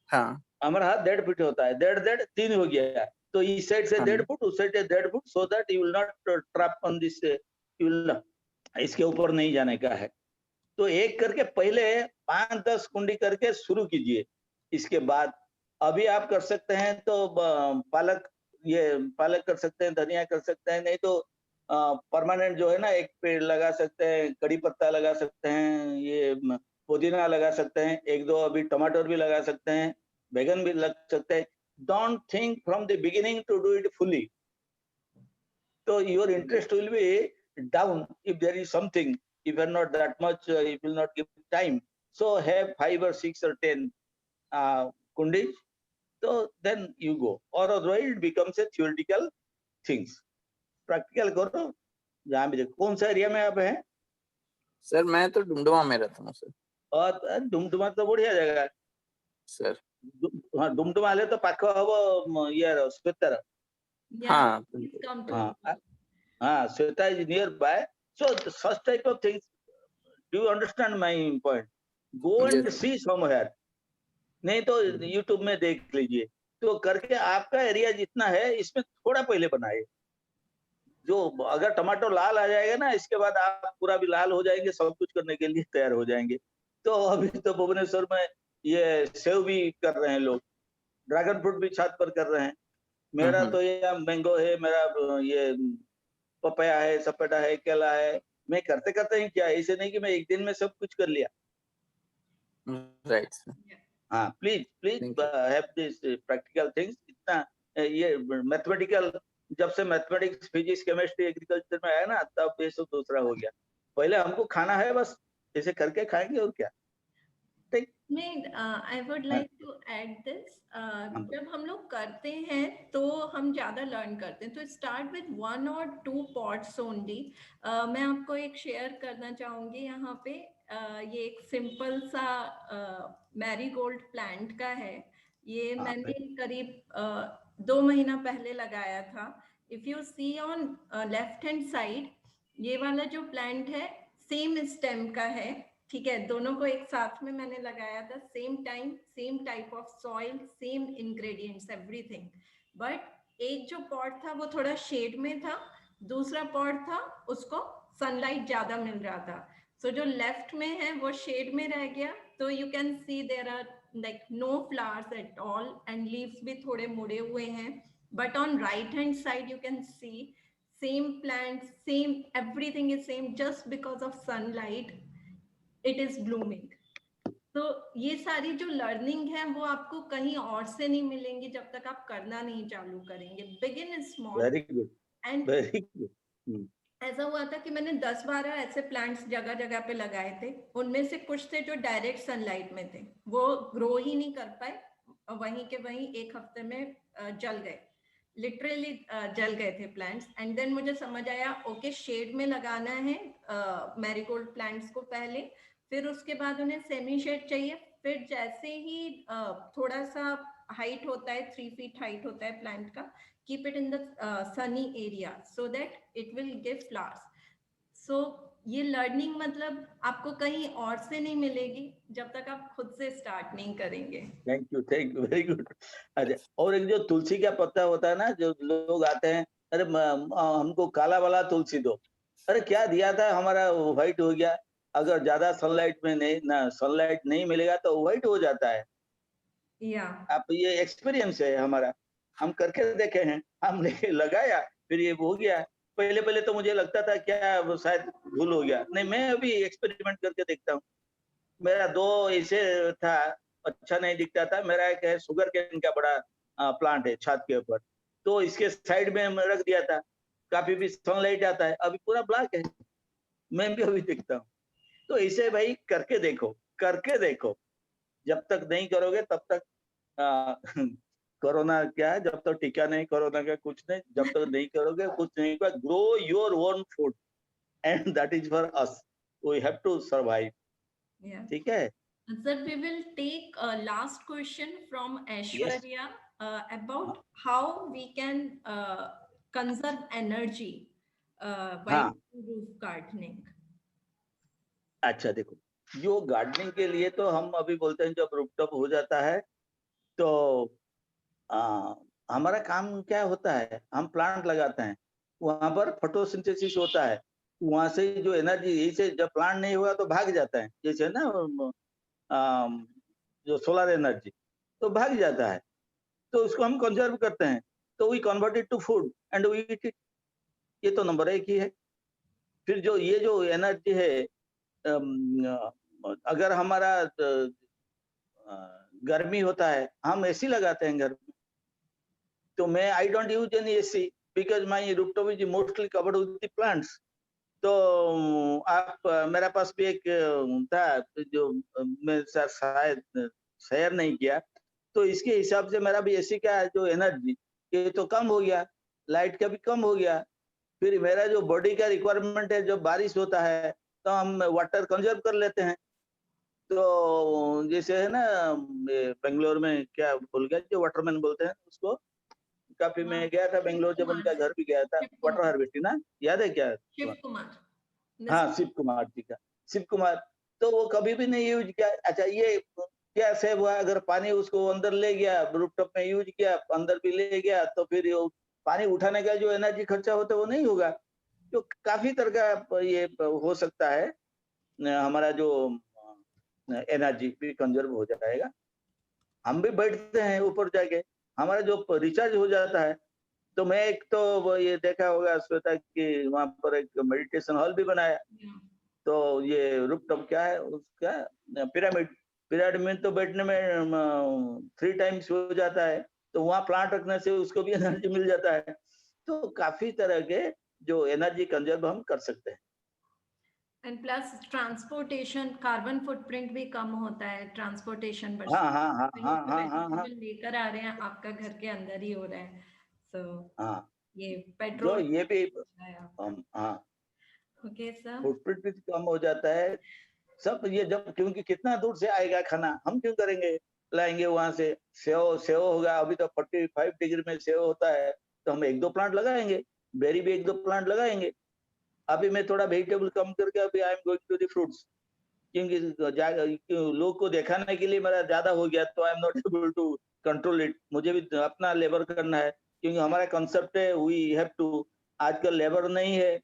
हाँ, हमारा हाथ 1.5 फीट होता है, 1.5 3 हो गया। तो इस साइड से 1.5 फुट, उस साइड से 1.5 foot, so that you will not trap on this, you will, इसके ऊपर नहीं जाने का है। तो एक करके पहले 5-10 कुंडी करके शुरू कीजिए। इसके बाद अभी आप कर सकते हैं तो पालक कर सकते हैं, धनिया कर सकते हैं, नहीं तो परमानेंट जो है ना एक पेड़ लगा सकते हैं, कड़ी पत्ता लगा सकते हैं, ये पुदीना लगा सकते हैं, 1-2 अभी टमाटर भी लगा सकते हैं, बैगन भी लग सकते हैं। Don't think from the beginning to do it fully, so your interest will be down if there is something, if you are not that much, you will not give time. So have 5 or 6 or 10 kundis, so then you go, or otherwise it becomes a theoretical things. Practical करो। जहाँ भी देखो, कौन सा area में आप हैं? Sir मैं तो डुमडुमा में रहता हूँ सर। और डुमडुमा तो बढ़िया जगह है सर। हाँ, डुमडुमा ले तो पाख हबो ये स्वेतर। हाँ हाँ, Sweta is nearby. So such type of things, do you understand my point? Go and see somewhere. नहीं तो YouTube में देख लीजिए। तो करके आपका एरिया जितना है इसमें थोड़ा पहले बनाए। जो अगर टमाटो लाल आ जाएगा ना, इसके बाद आप पूरा भी लाल हो जाएंगे, सब कुछ करने के लिए तैयार हो जाएंगे। तो अभी तो भुवनेश्वर में ये सेव भी कर रहे हैं लोग, ड्रैगन फ्रूट भी छत पर कर रहे हैं। मेरा तो ये मैंगो है, मेरा ये पपाया है, सपेटा है, केला है। मैं करते करते ही क्या, ऐसे नहीं कि मैं एक दिन में सब कुछ कर लिया। राइट। हाँ, please have this practical things. इतना ये मैथमेटिकल, जब से मैथमेटिक्स, फिजिक्स, केमिस्ट्री, एग्रीकल्चर में आया ना, तब ये सब दूसरा हो गया। पहले हमको खाना है, बस ऐसे करके खाएंगे और क्या। I would like to add this. जब हम लोग करते हैं तो हम ज्यादा लर्न करते हैं, तो start with 1 or 2 pots only. मैं आपको एक शेयर करना चाहूंगी यहाँ पे। ये एक सिंपल सा मैरीगोल्ड प्लांट का है। ये मैंने करीब 2 महीना पहले लगाया था। If you see on left hand side, ये वाला जो प्लांट है सेम स्टेम का है, ठीक है। दोनों को एक साथ में मैंने लगाया था, same time, same type of soil, same ingredients, everything. But एक जो पॉट था वो थोड़ा शेड में था, दूसरा पॉट था उसको सनलाइट ज्यादा मिल रहा था। सो जो लेफ्ट में है वो शेड में रह गया। तो you can see there are like no flowers at all and leaves भी थोड़े मुड़े हुए हैं। But on right hand side you can see same plant, same everything is same, just because of sunlight it is blooming. तो ये सारी जो learning है वो आपको कहीं और से नहीं मिलेंगी जब तक आप करना नहीं चालू करेंगे। Begin small. Very good and very good. ऐसा हुआ था कि मैंने 10-12 ऐसे प्लांट्स जगह जगह पे लगाए थे। उनमें से कुछ थे जो डायरेक्ट सनलाइट में थे, वो ग्रो ही नहीं कर पाए, वहीं के वहीं 1 हफ्ते में जल गए, लिटरली जल गए थे प्लांट्स। एंड देन मुझे समझ आया, ओके शेड में लगाना है मैरीगोल्ड प्लांट्स को पहले, फिर उसके बाद उन्हें सेमी शेड चाहिए। फिर जैसे ही थोड़ा सा हाइट होता है, 3 फीट हाइट होता है प्लांट का, keep it in the sunny area so that it will give flowers. So ये लर्निंग मतलब आपको कहीं और से नहीं मिलेगी जब तक आप खुद से स्टार्ट नहीं करेंगे। Thank you very good. अच्छा, और एक जो तुलसी का पत्ता होता है ना, जो लोग आते हैं, अरे हमको काला वाला तुलसी दो। अरे क्या दिया था, हमारा व्हाइट हो गया। अगर ज्यादा सनलाइट में सनलाइट नहीं मिलेगा तो व्हाइट हो जाता है। आप ये एक्सपीरियंस है हमारा, हम करके देखे हैं, हमने लगाया, फिर ये हो गया। पहले पहले तो मुझे लगता था क्या वो शायद भूल हो गया, नहीं मैं अभी एक्सपेरिमेंट करके देखता हूँ। मेरा 2 ऐसे था, अच्छा नहीं दिखता था। मेरा एक है शुगर केन का बड़ा प्लांट है छत के ऊपर, तो इसके साइड में रख दिया था, काफी भी सनलाइट आता है, अभी पूरा ब्लैक है। मैं भी अभी देखता हूँ। तो ऐसे भाई करके देखो, जब तक नहीं करोगे तब तक कोरोना क्या है, जब तक टीका नहीं, कोरोना का कुछ नहीं, जब तक नहीं करोगे कुछ नहीं होगा। Grow your own food and that is for us, we have to survive. ठीक है Sir, we will take a last question from Aishwarya about how we can conserve energy while roof gardening. अच्छा देखो, जो gardening के लिए तो हम अभी बोलते हैं जब रूफटॉप हो जाता है तो हमारा काम क्या होता है, हम प्लांट लगाते हैं, वहां पर फोटोसिंथेसिस होता है, वहां से जो एनर्जी, यही से जब प्लांट नहीं हुआ तो भाग जाता है, जैसे ना जो सोलर एनर्जी, तो भाग जाता है, तो उसको हम कंजर्व करते हैं, तो we convert it to food and we eat it. ये तो नंबर 1 ही है। फिर जो ये जो एनर्जी है, अगर हमारा गर्मी होता है, हम एसी लगाते हैं घर में, तो मैं I don't use any AC because my rooftop is mostly covered with the plants. तो आप मेरा पास भी एक था जो मैं शायद शेयर नहीं किया, तो इसके हिसाब से मेरा भी एसी का जो एनर्जी ये तो कम हो गया, लाइट का भी कम हो गया। फिर मेरा जो बॉडी का रिक्वायरमेंट है, जब बारिश होता है तो हम वाटर कंजर्व कर लेते हैं। तो जैसे है ना, बेंगलोर में क्या भूल गया, जो वाटरमैन बोलते हैं उसको, काफी मैं गया था बेंगलोर, जब उनका घर भी गया था, वाटर हार्वेस्टिंग ना, याद है क्या? शिव कुमार। हाँ, शिव कुमार जी का, शिव कुमार। तो वो कभी भी नहीं यूज किया। अच्छा, ये क्या सेव हुआ, अगर पानी उसको अंदर ले गया, रूफटॉप में यूज किया, अंदर भी ले गया, तो फिर पानी उठाने का जो एनर्जी खर्चा होता है वो नहीं होगा। तो काफी तरह का ये हो सकता है, हमारा जो एनर्जी भी कंजर्व हो जाएगा। हम भी बैठते हैं ऊपर जाके, हमारा जो रिचार्ज हो जाता है। तो मैं एक तो वो ये देखा होगा श्वेता कि वहां पर एक मेडिटेशन हॉल भी बनाया, तो ये रूफटॉप क्या है उसका, पिरामिड। पिरामिड में तो बैठने में 3 टाइम्स हो जाता है, तो वहां प्लांट रखने से उसको भी एनर्जी मिल जाता है। तो काफी तरह के जो एनर्जी कंजर्व हम कर सकते हैं। And plus transportation, carbon footprint भी कम होता है, ट्रांसपोर्टेशन पर। हाँ हाँ हाँ हाँ हाँ हाँ हाँ, लेकर आ रहे हैं, आपका घर के अंदर ही हो रहा है। सो हाँ, ये जो पेट्रोल ये भी हाँ, ओके सर। फुटप्रिंट भी कम हो जाता है सब ये, जब क्योंकि कितना दूर से आएगा खाना, हम क्यों करेंगे, लाएंगे वहां से। सेव सेव होगा, अभी तो 45 डिग्री में सेव होता है, तो हम 1-2 प्लांट लगाएंगे, बेरी भी 1-2 प्लांट लगाएंगे। अभी मैं थोड़ा वेजिटेबल कम करके अभी I am going to the fruits, क्योंकि लोग को दिखाने के लिए मेरा ज्यादा हो गया, तो I am not able to control it. मुझे भी अपना लेबर करना है, क्योंकि हमारा कंसेप्ट है वी हैव टू। आजकल लेबर नहीं है,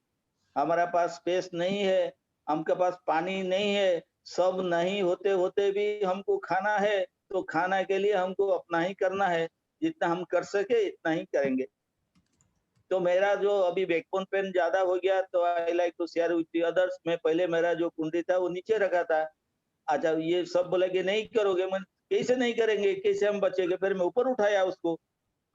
हमारा पास स्पेस नहीं है, हमके पास पानी नहीं है, सब नहीं होते होते भी हमको खाना है, तो खाना के लिए हमको अपना ही करना है, जितना हम कर सके इतना ही करेंगे। तो मेरा जो अभी बैकबोन पेन ज्यादा हो गया, तो I like to share with others. मैं पहले मेरा जो कुंडी था वो नीचे रखा था। अच्छा, ये सब बोले कि नहीं करोगे, मैं कैसे नहीं करेंगे, कैसे हम बचेंगे। फिर मैं ऊपर उठाया उसको,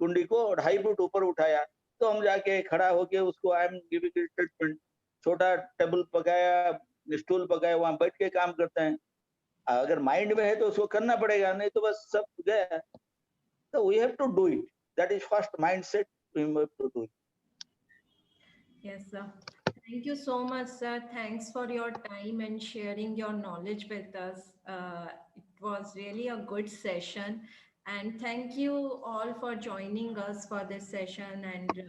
कुंडी को 2.5 फुट ऊपर उठाया, तो हम जाके खड़ा होके उसको आई एम गिविंग ट्रीटमेंट। छोटा टेबल पकाया, स्टूल पकाया, वहां बैठ के काम करते हैं। अगर माइंड में है तो उसको करना पड़ेगा, नहीं तो बस सब गया। तो we have to do it, that is first mindset, we have to do it. Yes, sir. Thank you so much, sir. Thanks for your time and sharing your knowledge with us. It was really a good session. And thank you all for joining us for this session. And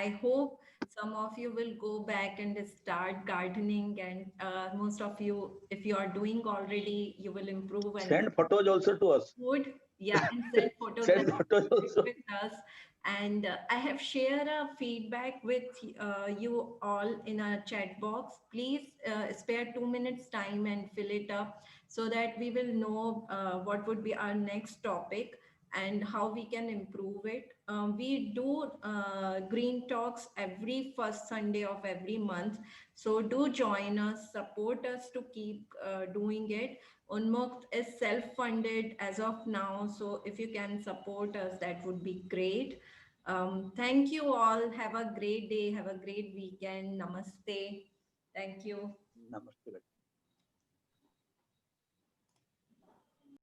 I hope some of you will go back and start gardening. And most of you, if you are doing already, you will improve and Send photos also to us. good. Yeah, and send photos, Send photos also with us. And I have shared a feedback with you all in a chat box. Please spare 2 minutes time and fill it up, so that we will know what would be our next topic and how we can improve it. We do green talks every first Sunday of every month. So do join us, support us to keep doing it. Unmukt is self-funded as of now. So if you can support us, that would be great. Thank you all. Have a great day. Have a great weekend. Namaste. Thank you. Namaste.